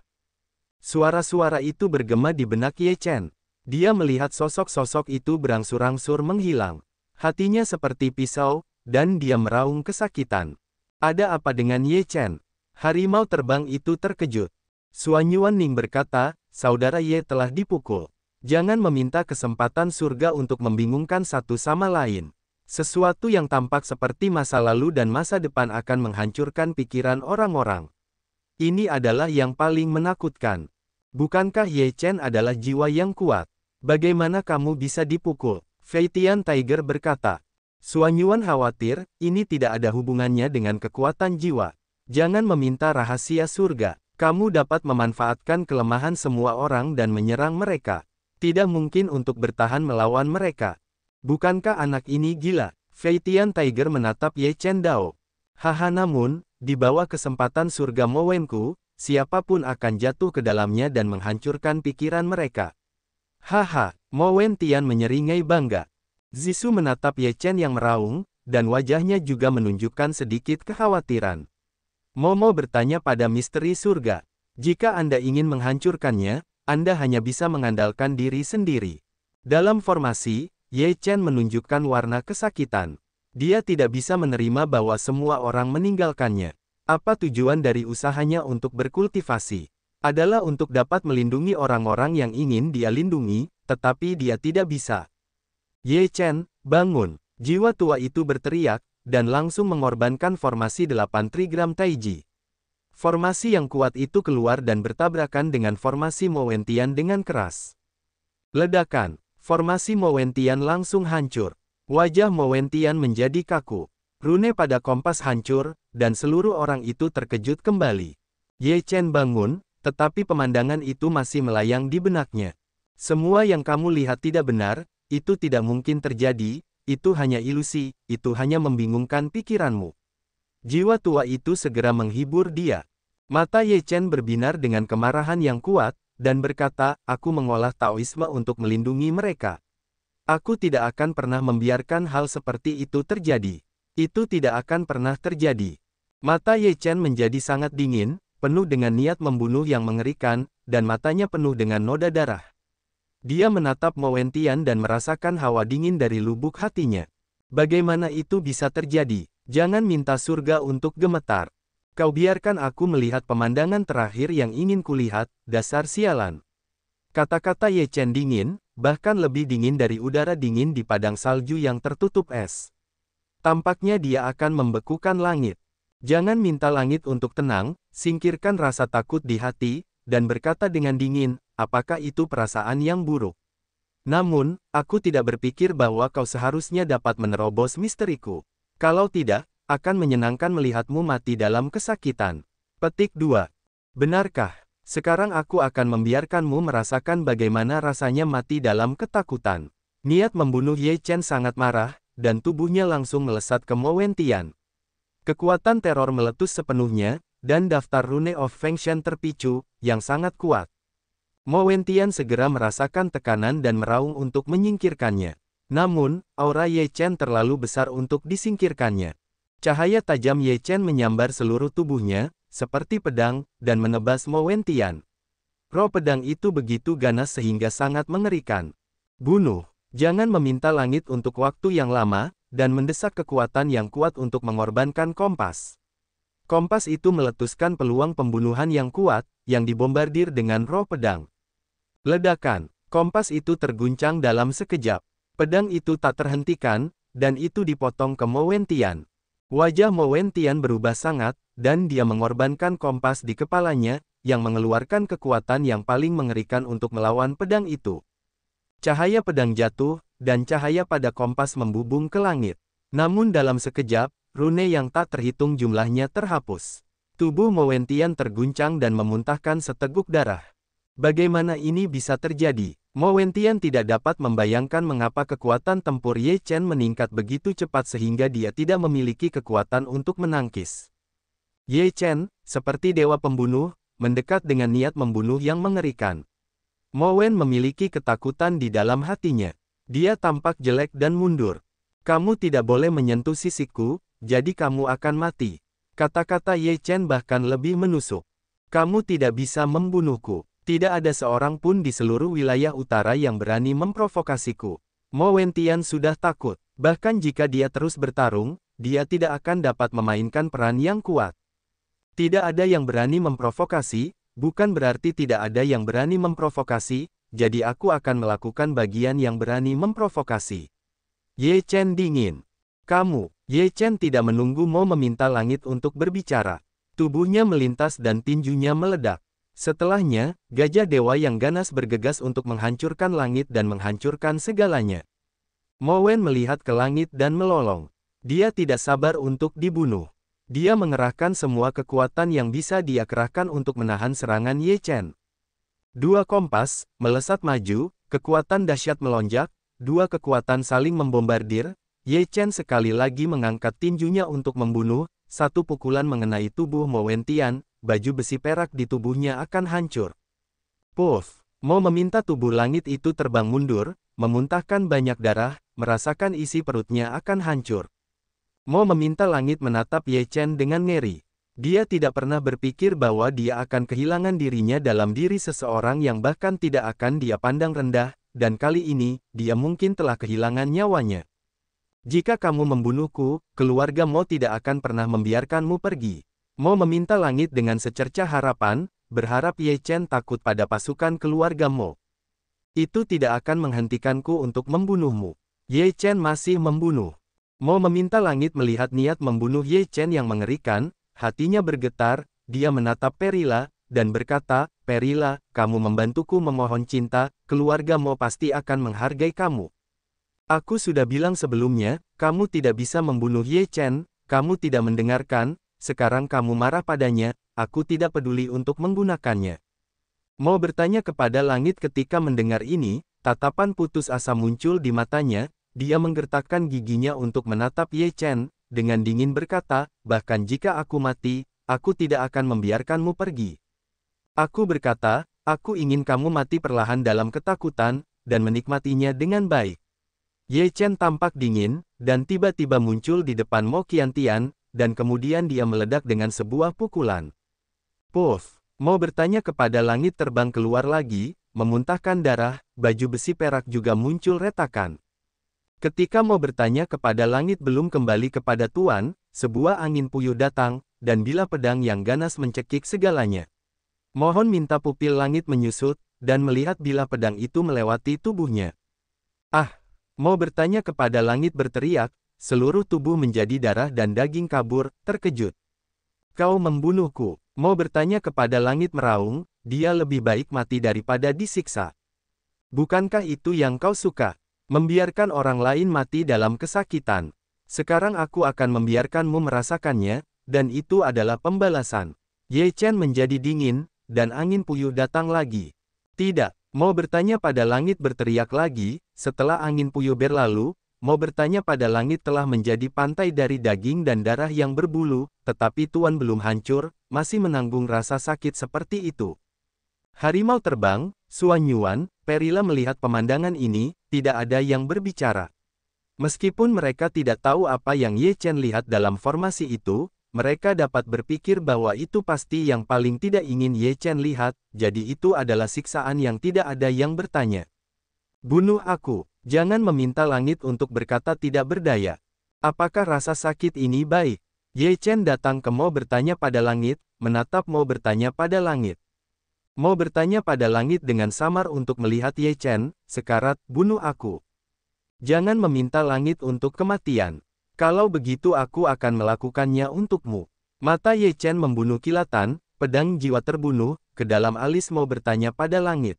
Speaker 1: Suara-suara itu bergema di benak Ye Chen. Dia melihat sosok-sosok itu berangsur-angsur menghilang. Hatinya seperti pisau, dan dia meraung kesakitan. Ada apa dengan Ye Chen? Harimau terbang itu terkejut. Suan Yuanning berkata, saudara Ye telah dipukul. Jangan meminta kesempatan surga untuk membingungkan satu sama lain. Sesuatu yang tampak seperti masa lalu dan masa depan akan menghancurkan pikiran orang-orang. Ini adalah yang paling menakutkan. Bukankah Ye Chen adalah jiwa yang kuat? Bagaimana kamu bisa dipukul? Fei Tian Tiger berkata. Suan Yuan khawatir, ini tidak ada hubungannya dengan kekuatan jiwa. Jangan meminta rahasia surga. Kamu dapat memanfaatkan kelemahan semua orang dan menyerang mereka. Tidak mungkin untuk bertahan melawan mereka. Bukankah anak ini gila? Fei Tian Tiger menatap Ye Chen Dao. Haha, namun, di bawah kesempatan surga Mowenku, siapapun akan jatuh ke dalamnya dan menghancurkan pikiran mereka. Haha, Mowen Tian menyeringai bangga. Zisu menatap Ye Chen yang meraung, dan wajahnya juga menunjukkan sedikit kekhawatiran. Momo bertanya pada misteri surga. Jika Anda ingin menghancurkannya, Anda hanya bisa mengandalkan diri sendiri. Dalam formasi, Ye Chen menunjukkan warna kesakitan. Dia tidak bisa menerima bahwa semua orang meninggalkannya. Apa tujuan dari usahanya untuk berkultivasi? Adalah untuk dapat melindungi orang-orang yang ingin dia lindungi, tetapi dia tidak bisa. Ye Chen, bangun! Jiwa tua itu berteriak, dan langsung mengorbankan formasi 8 trigram Taiji. Formasi yang kuat itu keluar dan bertabrakan dengan formasi Mowentian dengan keras. Ledakan, formasi Mowentian langsung hancur. Wajah Mowentian menjadi kaku. Rune pada kompas hancur, dan seluruh orang itu terkejut kembali. Ye Chen bangun, tetapi pemandangan itu masih melayang di benaknya. Semua yang kamu lihat tidak benar, itu tidak mungkin terjadi. Itu hanya ilusi, itu hanya membingungkan pikiranmu. Jiwa tua itu segera menghibur dia. Mata Ye Chen berbinar dengan kemarahan yang kuat, dan berkata, aku mengolah Taoisme untuk melindungi mereka. Aku tidak akan pernah membiarkan hal seperti itu terjadi. Itu tidak akan pernah terjadi. Mata Ye Chen menjadi sangat dingin, penuh dengan niat membunuh yang mengerikan, dan matanya penuh dengan noda darah. Dia menatap Mowentian dan merasakan hawa dingin dari lubuk hatinya. Bagaimana itu bisa terjadi? Jangan minta surga untuk gemetar. Kau biarkan aku melihat pemandangan terakhir yang ingin kulihat, dasar sialan. Kata-kata Ye Chen dingin, bahkan lebih dingin dari udara dingin di padang salju yang tertutup es. Tampaknya dia akan membekukan langit. Jangan minta langit untuk tenang, singkirkan rasa takut di hati, dan berkata dengan dingin, apakah itu perasaan yang buruk? Namun, aku tidak berpikir bahwa kau seharusnya dapat menerobos misteriku. Kalau tidak, akan menyenangkan melihatmu mati dalam kesakitan. Petik 2. Benarkah? Sekarang aku akan membiarkanmu merasakan bagaimana rasanya mati dalam ketakutan. Niat membunuh Ye Chen sangat marah, dan tubuhnya langsung melesat ke Mowentian. Kekuatan teror meletus sepenuhnya, dan daftar rune of Fengshen terpicu, yang sangat kuat. Mowentian segera merasakan tekanan dan meraung untuk menyingkirkannya. Namun, aura Ye Chen terlalu besar untuk disingkirkannya. Cahaya tajam Ye Chen menyambar seluruh tubuhnya, seperti pedang, dan menebas Mowentian. Roh pedang itu begitu ganas sehingga sangat mengerikan. Bunuh, jangan meminta langit untuk waktu yang lama, dan mendesak kekuatan yang kuat untuk mengorbankan kompas. Kompas itu meletuskan peluang pembunuhan yang kuat, yang dibombardir dengan roh pedang. Ledakan, kompas itu terguncang dalam sekejap. Pedang itu tak terhentikan, dan itu dipotong ke Mowentian. Wajah Mowentian berubah sangat, dan dia mengorbankan kompas di kepalanya, yang mengeluarkan kekuatan yang paling mengerikan untuk melawan pedang itu. Cahaya pedang jatuh, dan cahaya pada kompas membubung ke langit. Namun dalam sekejap, rune yang tak terhitung jumlahnya terhapus. Tubuh Mowentian terguncang dan memuntahkan seteguk darah. Bagaimana ini bisa terjadi? Mowentian tidak dapat membayangkan mengapa kekuatan tempur Ye Chen meningkat begitu cepat sehingga dia tidak memiliki kekuatan untuk menangkis. Ye Chen, seperti dewa pembunuh, mendekat dengan niat membunuh yang mengerikan. Mo Wen memiliki ketakutan di dalam hatinya. Dia tampak jelek dan mundur. Kamu tidak boleh menyentuh sisiku, jadi kamu akan mati. Kata-kata Ye Chen bahkan lebih menusuk. Kamu tidak bisa membunuhku. Tidak ada seorang pun di seluruh wilayah utara yang berani memprovokasiku. Mo Wentian sudah takut. Bahkan jika dia terus bertarung, dia tidak akan dapat memainkan peran yang kuat. Tidak ada yang berani memprovokasi, bukan berarti tidak ada yang berani memprovokasi, jadi aku akan melakukan bagian yang berani memprovokasi. Ye Chen dingin. Kamu, Ye Chen tidak menunggu Mo meminta langit untuk berbicara. Tubuhnya melintas dan tinjunya meledak. Setelahnya, gajah dewa yang ganas bergegas untuk menghancurkan langit dan menghancurkan segalanya. Mo Wen melihat ke langit dan melolong. Dia tidak sabar untuk dibunuh. Dia mengerahkan semua kekuatan yang bisa dia kerahkan untuk menahan serangan Ye Chen. Dua kompas, melesat maju, kekuatan dahsyat melonjak, dua kekuatan saling membombardir, Ye Chen sekali lagi mengangkat tinjunya untuk membunuh, satu pukulan mengenai tubuh Mo Wentian, baju besi perak di tubuhnya akan hancur. Puff! Mo meminta tubuh langit itu terbang mundur, memuntahkan banyak darah, merasakan isi perutnya akan hancur. Mo meminta langit menatap Ye Chen dengan ngeri. Dia tidak pernah berpikir bahwa dia akan kehilangan dirinya dalam diri seseorang yang bahkan tidak akan dia pandang rendah, dan kali ini, dia mungkin telah kehilangan nyawanya. Jika kamu membunuhku, keluarga Mo tidak akan pernah membiarkanmu pergi. Mo meminta langit dengan secercah harapan, berharap Ye Chen takut pada pasukan keluarga Mo. Itu tidak akan menghentikanku untuk membunuhmu. Ye Chen masih membunuh. Mo meminta langit melihat niat membunuh Ye Chen yang mengerikan, hatinya bergetar, dia menatap Perila, dan berkata, Perila, kamu membantuku memohon cinta, keluarga Mo pasti akan menghargai kamu. Aku sudah bilang sebelumnya, kamu tidak bisa membunuh Ye Chen, kamu tidak mendengarkan, sekarang kamu marah padanya, aku tidak peduli untuk menggunakannya. Mo bertanya kepada langit ketika mendengar ini, tatapan putus asa muncul di matanya. Dia menggertakkan giginya untuk menatap Ye Chen, dengan dingin berkata, bahkan jika aku mati, aku tidak akan membiarkanmu pergi. Aku berkata, aku ingin kamu mati perlahan dalam ketakutan, dan menikmatinya dengan baik. Ye Chen tampak dingin, dan tiba-tiba muncul di depan Mo Qiantian, dan kemudian dia meledak dengan sebuah pukulan. Puff! Mo bertanya kepada langit terbang keluar lagi, memuntahkan darah, baju besi perak juga muncul retakan. Ketika Mo bertanya kepada langit belum kembali kepada Tuan, sebuah angin puyuh datang, dan bilah pedang yang ganas mencekik segalanya. Mohon minta pupil langit menyusut, dan melihat bilah pedang itu melewati tubuhnya. Ah! Mo bertanya kepada langit berteriak, seluruh tubuh menjadi darah dan daging kabur, terkejut. Kau membunuhku. Mo bertanya kepada langit meraung, dia lebih baik mati daripada disiksa. Bukankah itu yang kau suka? Membiarkan orang lain mati dalam kesakitan. Sekarang aku akan membiarkanmu merasakannya, dan itu adalah pembalasan. Ye Chen menjadi dingin, dan angin puyuh datang lagi. Tidak, Mo bertanya pada langit berteriak lagi, setelah angin puyuh berlalu, Mo bertanya pada langit telah menjadi pantai dari daging dan darah yang berbulu, tetapi Tuan belum hancur, masih menanggung rasa sakit seperti itu. Harimau terbang, Suan Yuan, Perila melihat pemandangan ini, tidak ada yang berbicara. Meskipun mereka tidak tahu apa yang Ye Chen lihat dalam formasi itu, mereka dapat berpikir bahwa itu pasti yang paling tidak ingin Ye Chen lihat, jadi itu adalah siksaan yang tidak ada yang bertanya. Bunuh aku, jangan meminta langit untuk berkata tidak berdaya. Apakah rasa sakit ini baik? Ye Chen datang ke Mo bertanya pada langit, menatap Mo bertanya pada langit. Mo bertanya pada langit dengan samar untuk melihat Ye Chen, sekarat, bunuh aku. Jangan meminta langit untuk kematian. Kalau begitu aku akan melakukannya untukmu. Mata Ye Chen membunuh kilatan, pedang jiwa terbunuh, ke dalam alis Mo bertanya pada langit.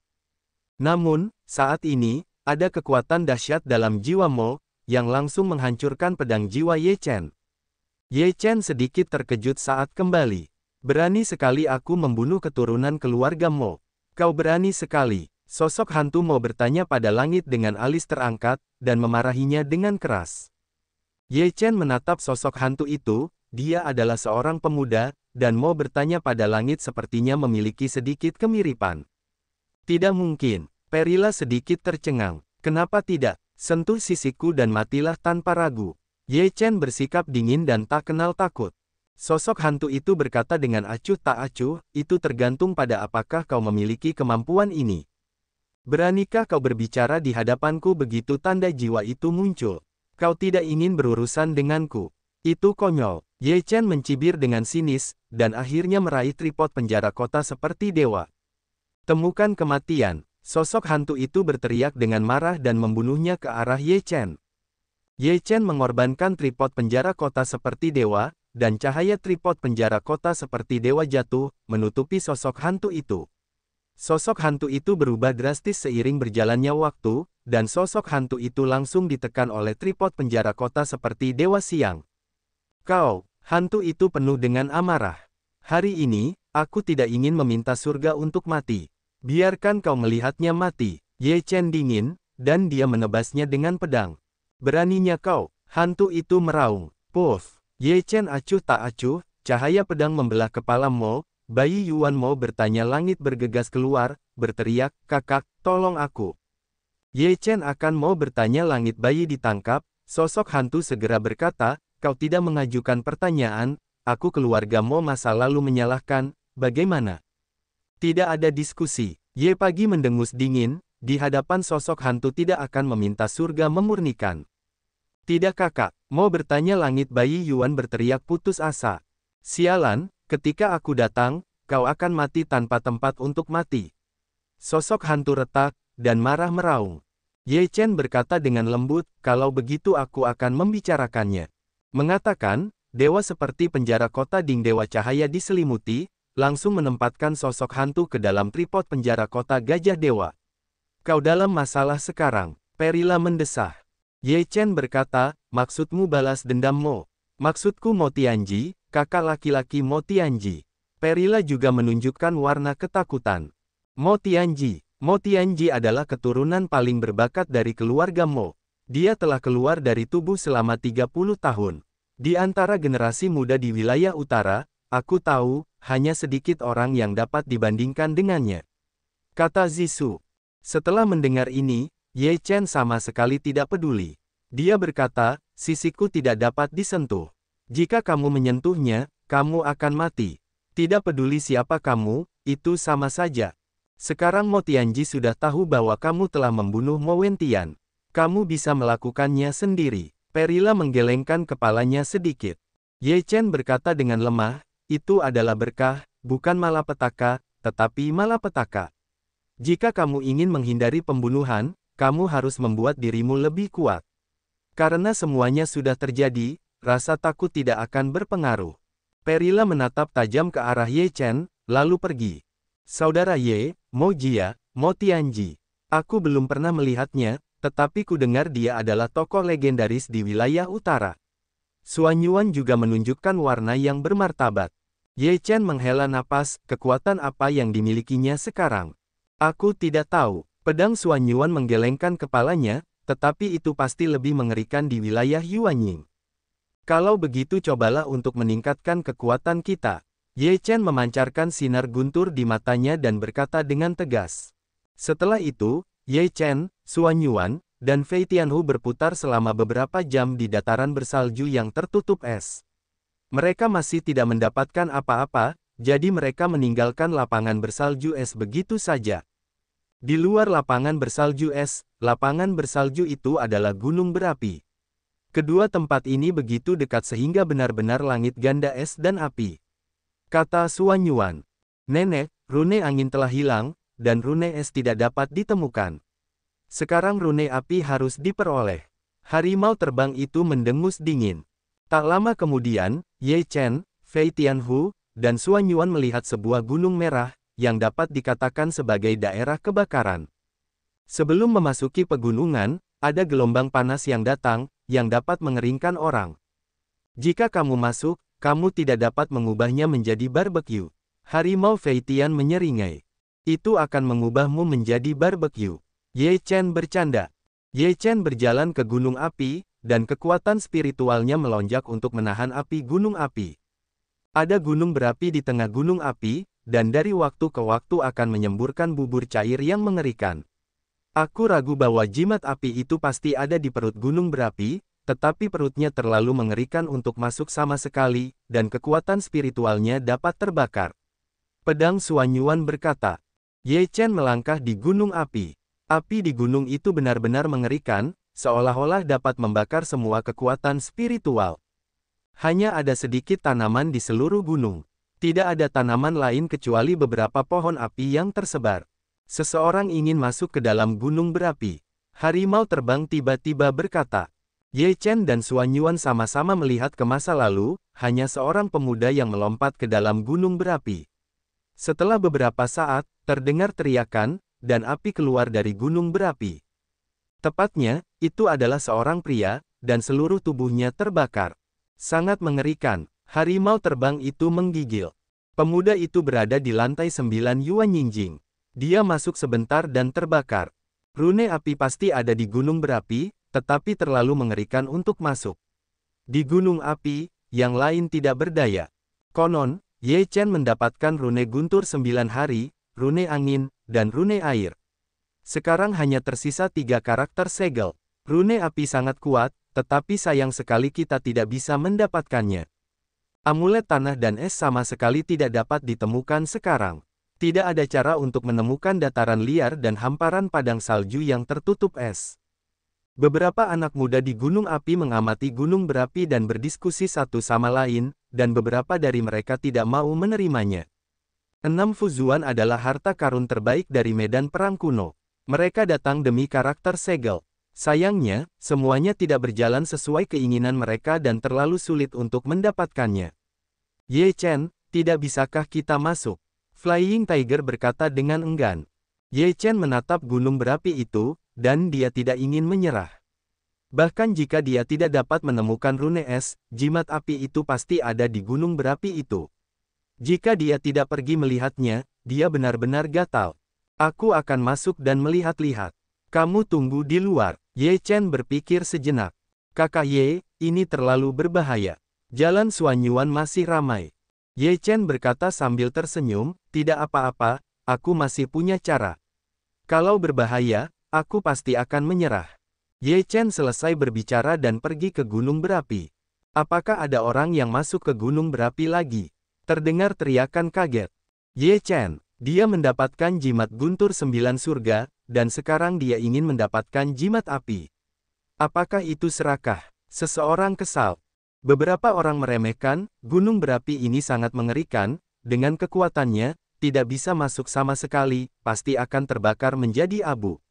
Speaker 1: Namun, saat ini, ada kekuatan dahsyat dalam jiwa Mo, yang langsung menghancurkan pedang jiwa Ye Chen. Ye Chen sedikit terkejut saat kembali. Berani sekali aku membunuh keturunan keluarga Mo. Kau berani sekali. Sosok hantu Mo bertanya pada langit dengan alis terangkat, dan memarahinya dengan keras. Ye Chen menatap sosok hantu itu, dia adalah seorang pemuda, dan Mo bertanya pada langit sepertinya memiliki sedikit kemiripan. Tidak mungkin. Perila sedikit tercengang. Kenapa tidak? Sentuh sisiku dan matilah tanpa ragu. Ye Chen bersikap dingin dan tak kenal takut. Sosok hantu itu berkata dengan acuh tak acuh, itu tergantung pada apakah kau memiliki kemampuan ini. Beranikah kau berbicara di hadapanku begitu tanda jiwa itu muncul? Kau tidak ingin berurusan denganku. Itu konyol. Ye Chen mencibir dengan sinis, dan akhirnya meraih tripod penjara kota seperti dewa. Temukan kematian. Sosok hantu itu berteriak dengan marah dan membunuhnya ke arah Ye Chen. Ye Chen mengorbankan tripod penjara kota seperti dewa, dan cahaya tripod penjara kota seperti dewa jatuh, menutupi sosok hantu itu. Sosok hantu itu berubah drastis seiring berjalannya waktu, dan sosok hantu itu langsung ditekan oleh tripod penjara kota seperti dewa siang. Kau, hantu itu penuh dengan amarah. Hari ini, aku tidak ingin meminta surga untuk mati. Biarkan kau melihatnya mati. Ye Chen dingin, dan dia menebasnya dengan pedang. Beraninya kau, hantu itu meraung. Puff. Ye Chen acuh tak acuh, cahaya pedang membelah kepala Mo. Bayi Yuan Mo bertanya langit bergegas keluar, berteriak, kakak, tolong aku. Ye Chen akan mau bertanya langit bayi ditangkap, sosok hantu segera berkata, kau tidak mengajukan pertanyaan, aku keluarga Mo masa lalu menyalahkan, bagaimana? Tidak ada diskusi. Ye Pagi mendengus dingin, di hadapan sosok hantu tidak akan meminta surga memurnikan. Tidak kakak, Mo bertanya langit bayi Yuan berteriak putus asa. Sialan, ketika aku datang, kau akan mati tanpa tempat untuk mati. Sosok hantu retak, dan marah meraung. Ye Chen berkata dengan lembut, kalau begitu aku akan membicarakannya. Mengatakan, dewa seperti penjara kota Ding Dewa Cahaya diselimuti, langsung menempatkan sosok hantu ke dalam tripod penjara kota Gajah Dewa. Kau dalam masalah sekarang, Perila mendesah. Ye Chen berkata, maksudmu balas dendam Mo. Maksudku Mo Tianji, kakak laki-laki Mo Tianji. Perila juga menunjukkan warna ketakutan. Mo Tianji adalah keturunan paling berbakat dari keluarga Mo. Dia telah keluar dari tubuh selama 30 tahun. Di antara generasi muda di wilayah utara, aku tahu, hanya sedikit orang yang dapat dibandingkan dengannya. Kata Zisu. Setelah mendengar ini, Ye Chen sama sekali tidak peduli. Dia berkata, sisiku tidak dapat disentuh. Jika kamu menyentuhnya, kamu akan mati. Tidak peduli siapa kamu, itu sama saja. Sekarang Mo Tianji sudah tahu bahwa kamu telah membunuh Mo Wentian. Kamu bisa melakukannya sendiri. Perila menggelengkan kepalanya sedikit. Ye Chen berkata dengan lemah, itu adalah berkah, bukan malapetaka, tetapi malapetaka. Jika kamu ingin menghindari pembunuhan, kamu harus membuat dirimu lebih kuat. Karena semuanya sudah terjadi, rasa takut tidak akan berpengaruh. Perila menatap tajam ke arah Ye Chen, lalu pergi. Saudara Ye, Mo Jia, Mo Tianji. Aku belum pernah melihatnya, tetapi ku dengar dia adalah tokoh legendaris di wilayah utara. Suan Yuan juga menunjukkan warna yang bermartabat. Ye Chen menghela napas, kekuatan apa yang dimilikinya sekarang? Aku tidak tahu. Pedang Suan Yuan menggelengkan kepalanya, tetapi itu pasti lebih mengerikan di wilayah Yuanying. Kalau begitu cobalah untuk meningkatkan kekuatan kita. Ye Chen memancarkan sinar guntur di matanya dan berkata dengan tegas. Setelah itu, Ye Chen, Suan Yuan, dan Fei Tianhu berputar selama beberapa jam di dataran bersalju yang tertutup es. Mereka masih tidak mendapatkan apa-apa, jadi mereka meninggalkan lapangan bersalju es begitu saja. Di luar lapangan bersalju es, lapangan bersalju itu adalah gunung berapi. Kedua tempat ini begitu dekat sehingga benar-benar langit ganda es dan api. Kata Suan Yuan. Nenek, rune angin telah hilang, dan rune es tidak dapat ditemukan. Sekarang rune api harus diperoleh. Harimau terbang itu mendengus dingin. Tak lama kemudian, Ye Chen, Fei Tianhu, dan Suan Yuan melihat sebuah gunung merah, yang dapat dikatakan sebagai daerah kebakaran. Sebelum memasuki pegunungan, ada gelombang panas yang datang, yang dapat mengeringkan orang. Jika kamu masuk, kamu tidak dapat mengubahnya menjadi barbecue. Harimau Fei Tian menyeringai. Itu akan mengubahmu menjadi barbecue. Ye Chen bercanda. Ye Chen berjalan ke gunung api, dan kekuatan spiritualnya melonjak untuk menahan api gunung api. Ada gunung berapi di tengah gunung api, dan dari waktu ke waktu akan menyemburkan bubur cair yang mengerikan. Aku ragu bahwa jimat api itu pasti ada di perut gunung berapi, tetapi perutnya terlalu mengerikan untuk masuk sama sekali, dan kekuatan spiritualnya dapat terbakar. Pedang Suanyuan berkata. Ye Chen melangkah di gunung api. Api di gunung itu benar-benar mengerikan, seolah-olah dapat membakar semua kekuatan spiritual. Hanya ada sedikit tanaman di seluruh gunung. Tidak ada tanaman lain kecuali beberapa pohon api yang tersebar. Seseorang ingin masuk ke dalam gunung berapi. Harimau terbang tiba-tiba berkata. Ye Chen dan Suanyuan sama-sama melihat ke masa lalu, hanya seorang pemuda yang melompat ke dalam gunung berapi. Setelah beberapa saat, terdengar teriakan, dan api keluar dari gunung berapi. Tepatnya, itu adalah seorang pria, dan seluruh tubuhnya terbakar. Sangat mengerikan, harimau terbang itu menggigil. Pemuda itu berada di lantai 9 Yuan Yingjing. Dia masuk sebentar dan terbakar. Rune api pasti ada di gunung berapi, tetapi terlalu mengerikan untuk masuk. Di gunung api, yang lain tidak berdaya. Konon, Ye Chen mendapatkan rune guntur 9 hari, rune angin, dan rune air. Sekarang hanya tersisa 3 karakter segel. Rune api sangat kuat, tetapi sayang sekali kita tidak bisa mendapatkannya. Amulet tanah dan es sama sekali tidak dapat ditemukan sekarang. Tidak ada cara untuk menemukan dataran liar dan hamparan padang salju yang tertutup es. Beberapa anak muda di gunung api mengamati gunung berapi dan berdiskusi satu sama lain, dan beberapa dari mereka tidak mau menerimanya. 6 fuzuan adalah harta karun terbaik dari medan perang kuno. Mereka datang demi karakter segel. Sayangnya, semuanya tidak berjalan sesuai keinginan mereka dan terlalu sulit untuk mendapatkannya. Ye Chen, tidak bisakah kita masuk? Flying Tiger berkata dengan enggan. Ye Chen menatap gunung berapi itu, dan dia tidak ingin menyerah. Bahkan jika dia tidak dapat menemukan rune es, jimat api itu pasti ada di gunung berapi itu. Jika dia tidak pergi melihatnya, dia benar-benar gatal. Aku akan masuk dan melihat-lihat. Kamu tunggu di luar. Ye Chen berpikir sejenak. Kakak Ye, ini terlalu berbahaya. Jalan Suanyuan masih ramai. Ye Chen berkata sambil tersenyum, tidak apa-apa, aku masih punya cara. Kalau berbahaya, aku pasti akan menyerah. Ye Chen selesai berbicara dan pergi ke gunung berapi. Apakah ada orang yang masuk ke gunung berapi lagi? Terdengar teriakan kaget. Ye Chen, dia mendapatkan jimat guntur 9 surga, dan sekarang dia ingin mendapatkan jimat api. Apakah itu serakah? Seseorang kesal. Beberapa orang meremehkan, gunung berapi ini sangat mengerikan, dengan kekuatannya, tidak bisa masuk sama sekali, pasti akan terbakar menjadi abu.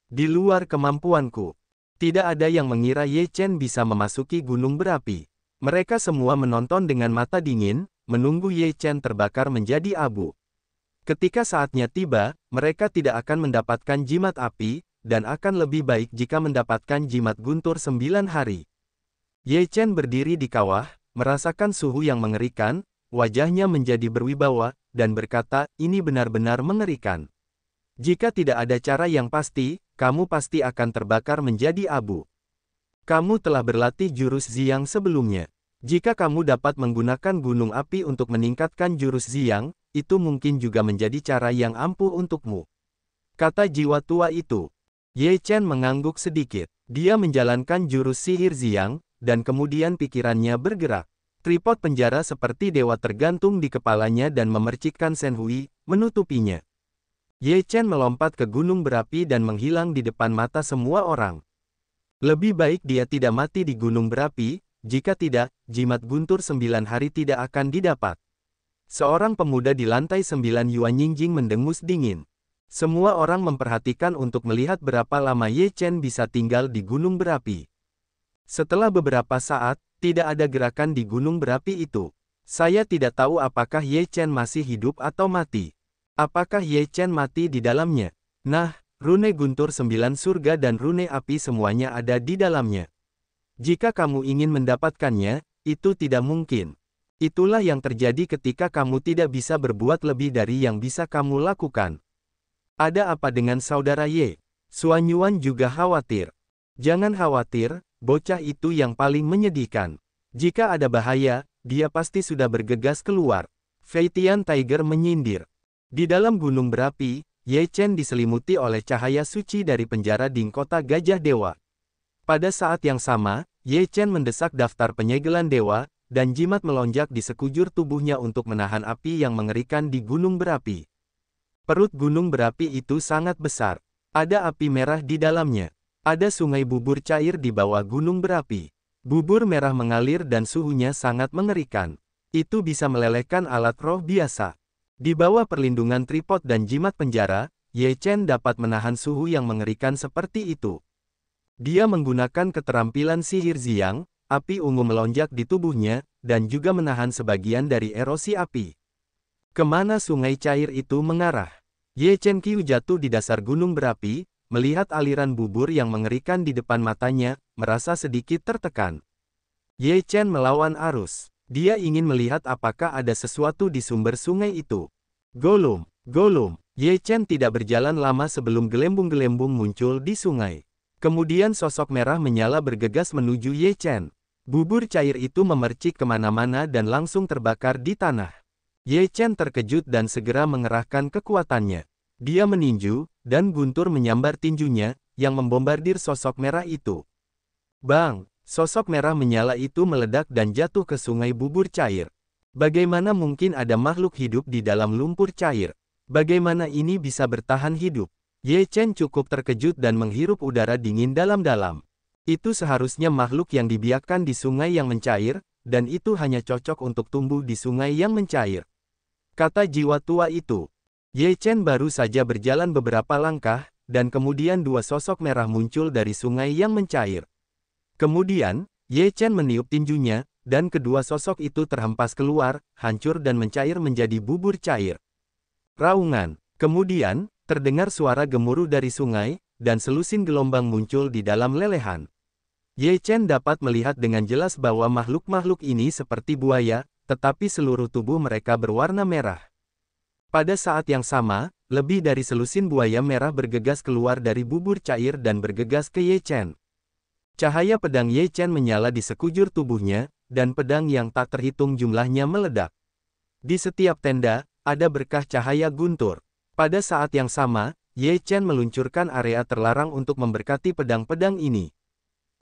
Speaker 1: Di luar kemampuanku. Tidak ada yang mengira Ye Chen bisa memasuki gunung berapi. Mereka semua menonton dengan mata dingin, menunggu Ye Chen terbakar menjadi abu. Ketika saatnya tiba, mereka tidak akan mendapatkan jimat api, dan akan lebih baik jika mendapatkan jimat guntur 9 hari. Ye Chen berdiri di kawah, merasakan suhu yang mengerikan, wajahnya menjadi berwibawa, dan berkata, ini benar-benar mengerikan. Jika tidak ada cara yang pasti, kamu pasti akan terbakar menjadi abu. Kamu telah berlatih jurus Ziyang sebelumnya. Jika kamu dapat menggunakan gunung api untuk meningkatkan jurus Ziyang, itu mungkin juga menjadi cara yang ampuh untukmu. Kata jiwa tua itu. Ye Chen mengangguk sedikit. Dia menjalankan jurus sihir Ziyang, dan kemudian pikirannya bergerak. Tripod penjara seperti dewa tergantung di kepalanya dan memercikkan Shenhui, menutupinya. Ye Chen melompat ke gunung berapi dan menghilang di depan mata semua orang. Lebih baik dia tidak mati di gunung berapi, jika tidak, jimat guntur 9 hari tidak akan didapat. Seorang pemuda di lantai 9 Yuan Yingjing mendengus dingin. Semua orang memperhatikan untuk melihat berapa lama Ye Chen bisa tinggal di gunung berapi. Setelah beberapa saat, tidak ada gerakan di gunung berapi itu. Saya tidak tahu apakah Ye Chen masih hidup atau mati. Apakah Ye Chen mati di dalamnya? Nah, rune guntur 9 surga dan rune api semuanya ada di dalamnya. Jika kamu ingin mendapatkannya, itu tidak mungkin. Itulah yang terjadi ketika kamu tidak bisa berbuat lebih dari yang bisa kamu lakukan. Ada apa dengan saudara Ye? Suanyuan juga khawatir. Jangan khawatir, bocah itu yang paling menyedihkan. Jika ada bahaya, dia pasti sudah bergegas keluar. Feitian Tiger menyindir. Di dalam gunung berapi, Ye Chen diselimuti oleh cahaya suci dari penjara Ding Kota Gajah Dewa. Pada saat yang sama, Ye Chen mendesak daftar penyegelan dewa, dan jimat melonjak di sekujur tubuhnya untuk menahan api yang mengerikan di gunung berapi. Perut gunung berapi itu sangat besar. Ada api merah di dalamnya. Ada sungai bubur cair di bawah gunung berapi. Bubur merah mengalir dan suhunya sangat mengerikan. Itu bisa melelehkan alat roh biasa. Di bawah perlindungan tripod dan jimat penjara, Ye Chen dapat menahan suhu yang mengerikan seperti itu. Dia menggunakan keterampilan sihir Xiang, api ungu melonjak di tubuhnya, dan juga menahan sebagian dari erosi api. Kemana sungai cair itu mengarah? Ye Chen Qiu jatuh di dasar gunung berapi, melihat aliran bubur yang mengerikan di depan matanya, merasa sedikit tertekan. Ye Chen melawan arus. Dia ingin melihat apakah ada sesuatu di sumber sungai itu. Golum, golum. Ye Chen tidak berjalan lama sebelum gelembung-gelembung muncul di sungai. Kemudian sosok merah menyala bergegas menuju Ye Chen. Bubur cair itu memercik kemana-mana dan langsung terbakar di tanah. Ye Chen terkejut dan segera mengerahkan kekuatannya. Dia meninju, dan guntur menyambar tinjunya, yang membombardir sosok merah itu. Bang! Sosok merah menyala itu meledak dan jatuh ke sungai bubur cair. Bagaimana mungkin ada makhluk hidup di dalam lumpur cair? Bagaimana ini bisa bertahan hidup? Ye Chen cukup terkejut dan menghirup udara dingin dalam-dalam. Itu seharusnya makhluk yang dibiarkan di sungai yang mencair, dan itu hanya cocok untuk tumbuh di sungai yang mencair. Kata jiwa tua itu. Ye Chen baru saja berjalan beberapa langkah, dan kemudian dua sosok merah muncul dari sungai yang mencair. Kemudian, Ye Chen meniup tinjunya, dan kedua sosok itu terhempas keluar, hancur dan mencair menjadi bubur cair. Raungan. Kemudian, terdengar suara gemuruh dari sungai, dan selusin gelombang muncul di dalam lelehan. Ye Chen dapat melihat dengan jelas bahwa makhluk-makhluk ini seperti buaya, tetapi seluruh tubuh mereka berwarna merah. Pada saat yang sama, lebih dari selusin buaya merah bergegas keluar dari bubur cair dan bergegas ke Ye Chen. Cahaya pedang Ye Chen menyala di sekujur tubuhnya, dan pedang yang tak terhitung jumlahnya meledak. Di setiap tenda, ada berkah cahaya guntur. Pada saat yang sama, Ye Chen meluncurkan area terlarang untuk memberkati pedang-pedang ini.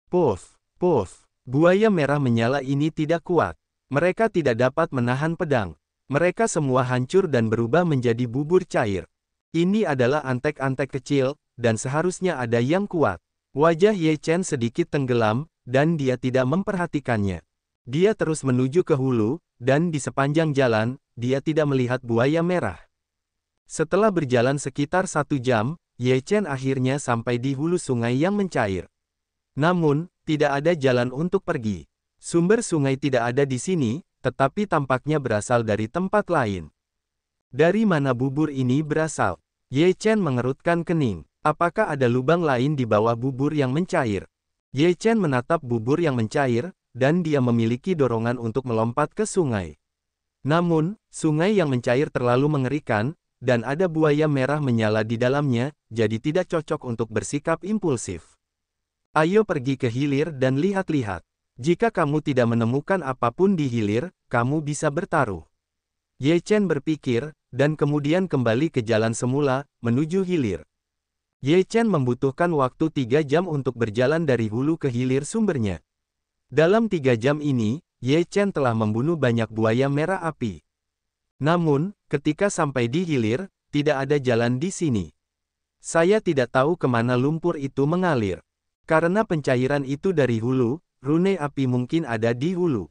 Speaker 1: Puff, puff, buaya merah menyala ini tidak kuat. Mereka tidak dapat menahan pedang. Mereka semua hancur dan berubah menjadi bubur cair. Ini adalah antek-antek kecil, dan seharusnya ada yang kuat. Wajah Ye Chen sedikit tenggelam, dan dia tidak memperhatikannya. Dia terus menuju ke hulu, dan di sepanjang jalan, dia tidak melihat buaya merah. Setelah berjalan sekitar 1 jam, Ye Chen akhirnya sampai di hulu sungai yang mencair. Namun, tidak ada jalan untuk pergi. Sumber sungai tidak ada di sini, tetapi tampaknya berasal dari tempat lain. Dari mana bubur ini berasal? Ye Chen mengerutkan kening. Apakah ada lubang lain di bawah bubur yang mencair? Ye Chen menatap bubur yang mencair, dan dia memiliki dorongan untuk melompat ke sungai. Namun, sungai yang mencair terlalu mengerikan, dan ada buaya merah menyala di dalamnya, jadi tidak cocok untuk bersikap impulsif. Ayo pergi ke hilir dan lihat-lihat. Jika kamu tidak menemukan apapun di hilir, kamu bisa bertaruh. Ye Chen berpikir, dan kemudian kembali ke jalan semula, menuju hilir. Ye Chen membutuhkan waktu 3 jam untuk berjalan dari hulu ke hilir sumbernya. Dalam 3 jam ini, Ye Chen telah membunuh banyak buaya merah api. Namun, ketika sampai di hilir, tidak ada jalan di sini. Saya tidak tahu kemana lumpur itu mengalir. Karena pencairan itu dari hulu, rune api mungkin ada di hulu.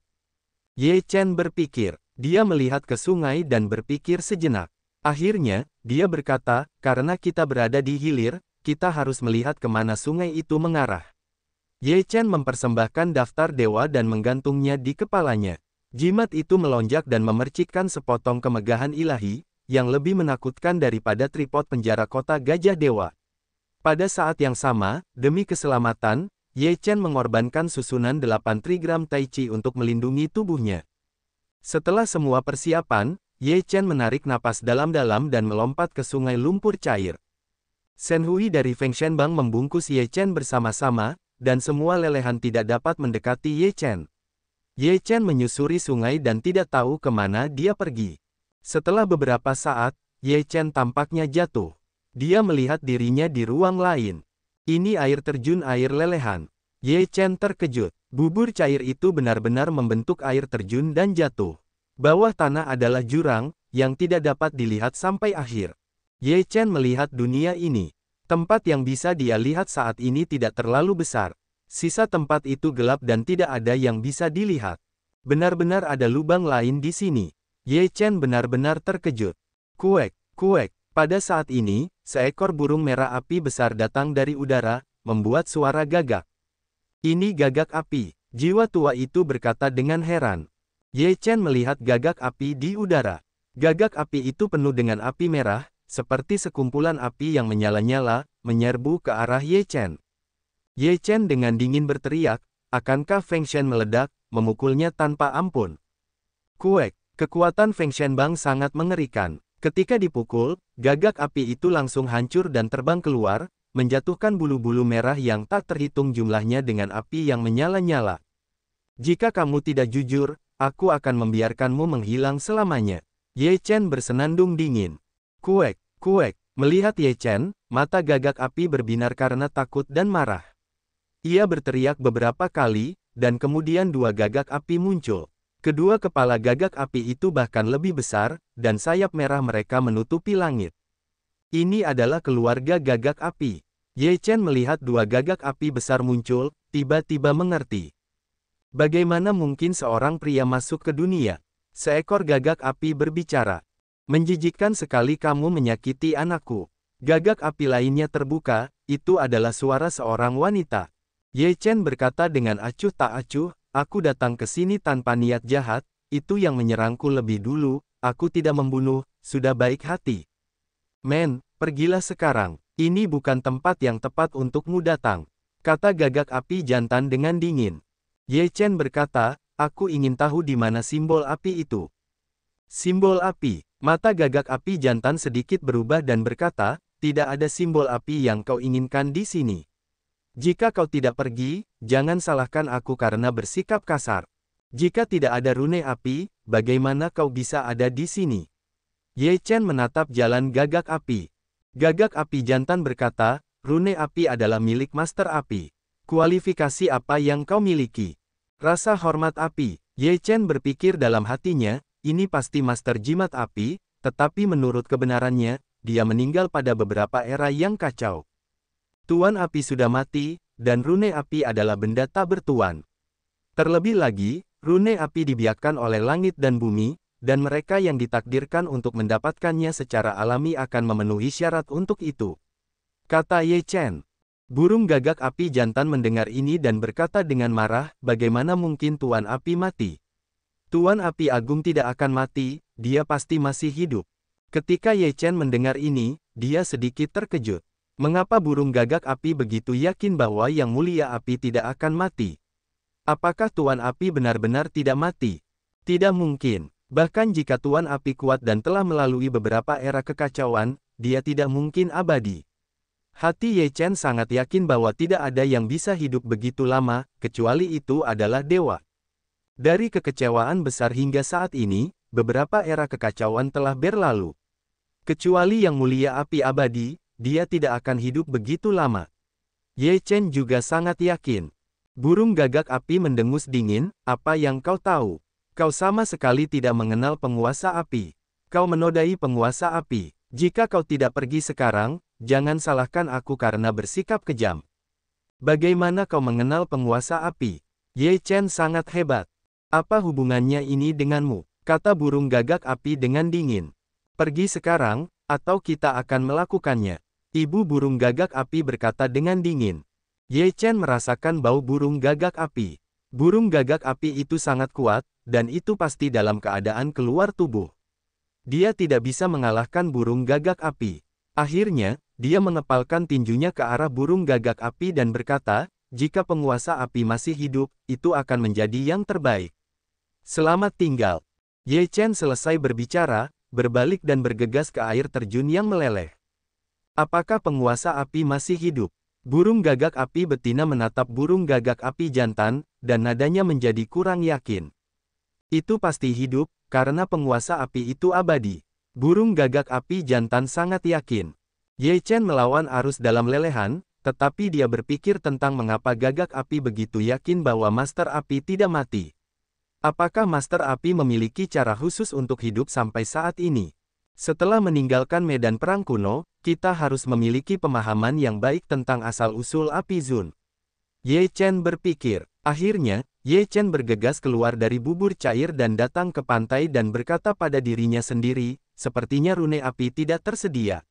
Speaker 1: Ye Chen berpikir. Dia melihat ke sungai dan berpikir sejenak. Akhirnya, dia berkata, karena kita berada di hilir, kita harus melihat kemana sungai itu mengarah. Ye Chen mempersembahkan daftar dewa dan menggantungnya di kepalanya. Jimat itu melonjak dan memercikkan sepotong kemegahan ilahi, yang lebih menakutkan daripada tripod penjara kota Gajah Dewa. Pada saat yang sama, demi keselamatan, Ye Chen mengorbankan susunan 8 trigram Tai Chi untuk melindungi tubuhnya. Setelah semua persiapan, Ye Chen menarik napas dalam-dalam dan melompat ke sungai lumpur cair. Shen Hui dari Feng Shenbang membungkus Ye Chen bersama-sama, dan semua lelehan tidak dapat mendekati Ye Chen. Ye Chen menyusuri sungai dan tidak tahu kemana dia pergi. Setelah beberapa saat, Ye Chen tampaknya jatuh. Dia melihat dirinya di ruang lain. Ini air terjun air lelehan. Ye Chen terkejut. Bubur cair itu benar-benar membentuk air terjun dan jatuh. Bawah tanah adalah jurang, yang tidak dapat dilihat sampai akhir. Ye Chen melihat dunia ini. Tempat yang bisa dia lihat saat ini tidak terlalu besar. Sisa tempat itu gelap dan tidak ada yang bisa dilihat. Benar-benar ada lubang lain di sini. Ye Chen benar-benar terkejut. Kuek, kuek. Pada saat ini, seekor burung merah api besar datang dari udara, membuat suara gagak. Ini gagak api. Jiwa tua itu berkata dengan heran. Ye Chen melihat gagak api di udara. Gagak api itu penuh dengan api merah, seperti sekumpulan api yang menyala-nyala, menyerbu ke arah Ye Chen. Ye Chen dengan dingin berteriak, akankah Feng Shen meledak, memukulnya tanpa ampun? Kuek. Kekuatan Feng Shenbang sangat mengerikan. Ketika dipukul, gagak api itu langsung hancur dan terbang keluar, menjatuhkan bulu-bulu merah yang tak terhitung jumlahnya dengan api yang menyala-nyala. Jika kamu tidak jujur, aku akan membiarkanmu menghilang selamanya. Ye Chen bersenandung dingin. Kuek, kuek. Melihat Ye Chen, mata gagak api berbinar karena takut dan marah. Ia berteriak beberapa kali, dan kemudian dua gagak api muncul. Kedua kepala gagak api itu bahkan lebih besar, dan sayap merah mereka menutupi langit. Ini adalah keluarga gagak api. Ye Chen melihat dua gagak api besar muncul, tiba-tiba mengerti. Bagaimana mungkin seorang pria masuk ke dunia? Seekor gagak api berbicara. Menjijikkan sekali kamu menyakiti anakku. Gagak api lainnya terbuka, itu adalah suara seorang wanita. Ye Chen berkata dengan acuh tak acuh, aku datang ke sini tanpa niat jahat, itu yang menyerangku lebih dulu, aku tidak membunuh, sudah baik hati. Men, pergilah sekarang, ini bukan tempat yang tepat untukmu datang, kata gagak api jantan dengan dingin. Ye Chen berkata, aku ingin tahu di mana simbol api itu. Simbol api, mata gagak api jantan sedikit berubah dan berkata, tidak ada simbol api yang kau inginkan di sini. Jika kau tidak pergi, jangan salahkan aku karena bersikap kasar. Jika tidak ada rune api, bagaimana kau bisa ada di sini? Ye Chen menatap jalan gagak api. Gagak api jantan berkata, rune api adalah milik Master Api. Kualifikasi apa yang kau miliki? Rasa hormat api. Ye Chen berpikir dalam hatinya, ini pasti Master Jimat Api, tetapi menurut kebenarannya, dia meninggal pada beberapa era yang kacau. Tuan api sudah mati, dan rune api adalah benda tak bertuan. Terlebih lagi, rune api dibiarkan oleh langit dan bumi, dan mereka yang ditakdirkan untuk mendapatkannya secara alami akan memenuhi syarat untuk itu. Kata Ye Chen. Burung gagak api jantan mendengar ini dan berkata dengan marah, bagaimana mungkin Tuan api mati? Tuan api agung tidak akan mati, dia pasti masih hidup. Ketika Ye Chen mendengar ini, dia sedikit terkejut. Mengapa burung gagak api begitu yakin bahwa Yang Mulia Api tidak akan mati? Apakah Tuan Api benar-benar tidak mati? Tidak mungkin. Bahkan jika Tuan Api kuat dan telah melalui beberapa era kekacauan, dia tidak mungkin abadi. Hati Ye Chen sangat yakin bahwa tidak ada yang bisa hidup begitu lama, kecuali itu adalah dewa. Dari kekecewaan besar hingga saat ini, beberapa era kekacauan telah berlalu. Kecuali Yang Mulia Api abadi, dia tidak akan hidup begitu lama. Ye Chen juga sangat yakin. Burung gagak api mendengus dingin, apa yang kau tahu? Kau sama sekali tidak mengenal penguasa api. Kau menodai penguasa api. Jika kau tidak pergi sekarang, jangan salahkan aku karena bersikap kejam. Bagaimana kau mengenal penguasa api? Ye Chen sangat hebat. Apa hubungannya ini denganmu? Kata burung gagak api dengan dingin. Pergi sekarang, atau kita akan melakukannya. Ibu burung gagak api berkata dengan dingin. Ye Chen merasakan bau burung gagak api. Burung gagak api itu sangat kuat, dan itu pasti dalam keadaan keluar tubuh. Dia tidak bisa mengalahkan burung gagak api. Akhirnya, dia mengepalkan tinjunya ke arah burung gagak api dan berkata, jika penguasa api masih hidup, itu akan menjadi yang terbaik. Selamat tinggal. Ye Chen selesai berbicara, berbalik dan bergegas ke air terjun yang meleleh. Apakah penguasa api masih hidup? Burung gagak api betina menatap burung gagak api jantan, dan nadanya menjadi kurang yakin. Itu pasti hidup, karena penguasa api itu abadi. Burung gagak api jantan sangat yakin. Ye Chen melawan arus dalam lelehan, tetapi dia berpikir tentang mengapa gagak api begitu yakin bahwa Master Api tidak mati. Apakah Master Api memiliki cara khusus untuk hidup sampai saat ini? Setelah meninggalkan medan perang kuno, kita harus memiliki pemahaman yang baik tentang asal-usul api Zun. Ye Chen berpikir. Akhirnya, Ye Chen bergegas keluar dari bubur cair dan datang ke pantai dan berkata pada dirinya sendiri, sepertinya rune api tidak tersedia.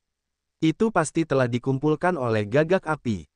Speaker 1: Itu pasti telah dikumpulkan oleh gagak api.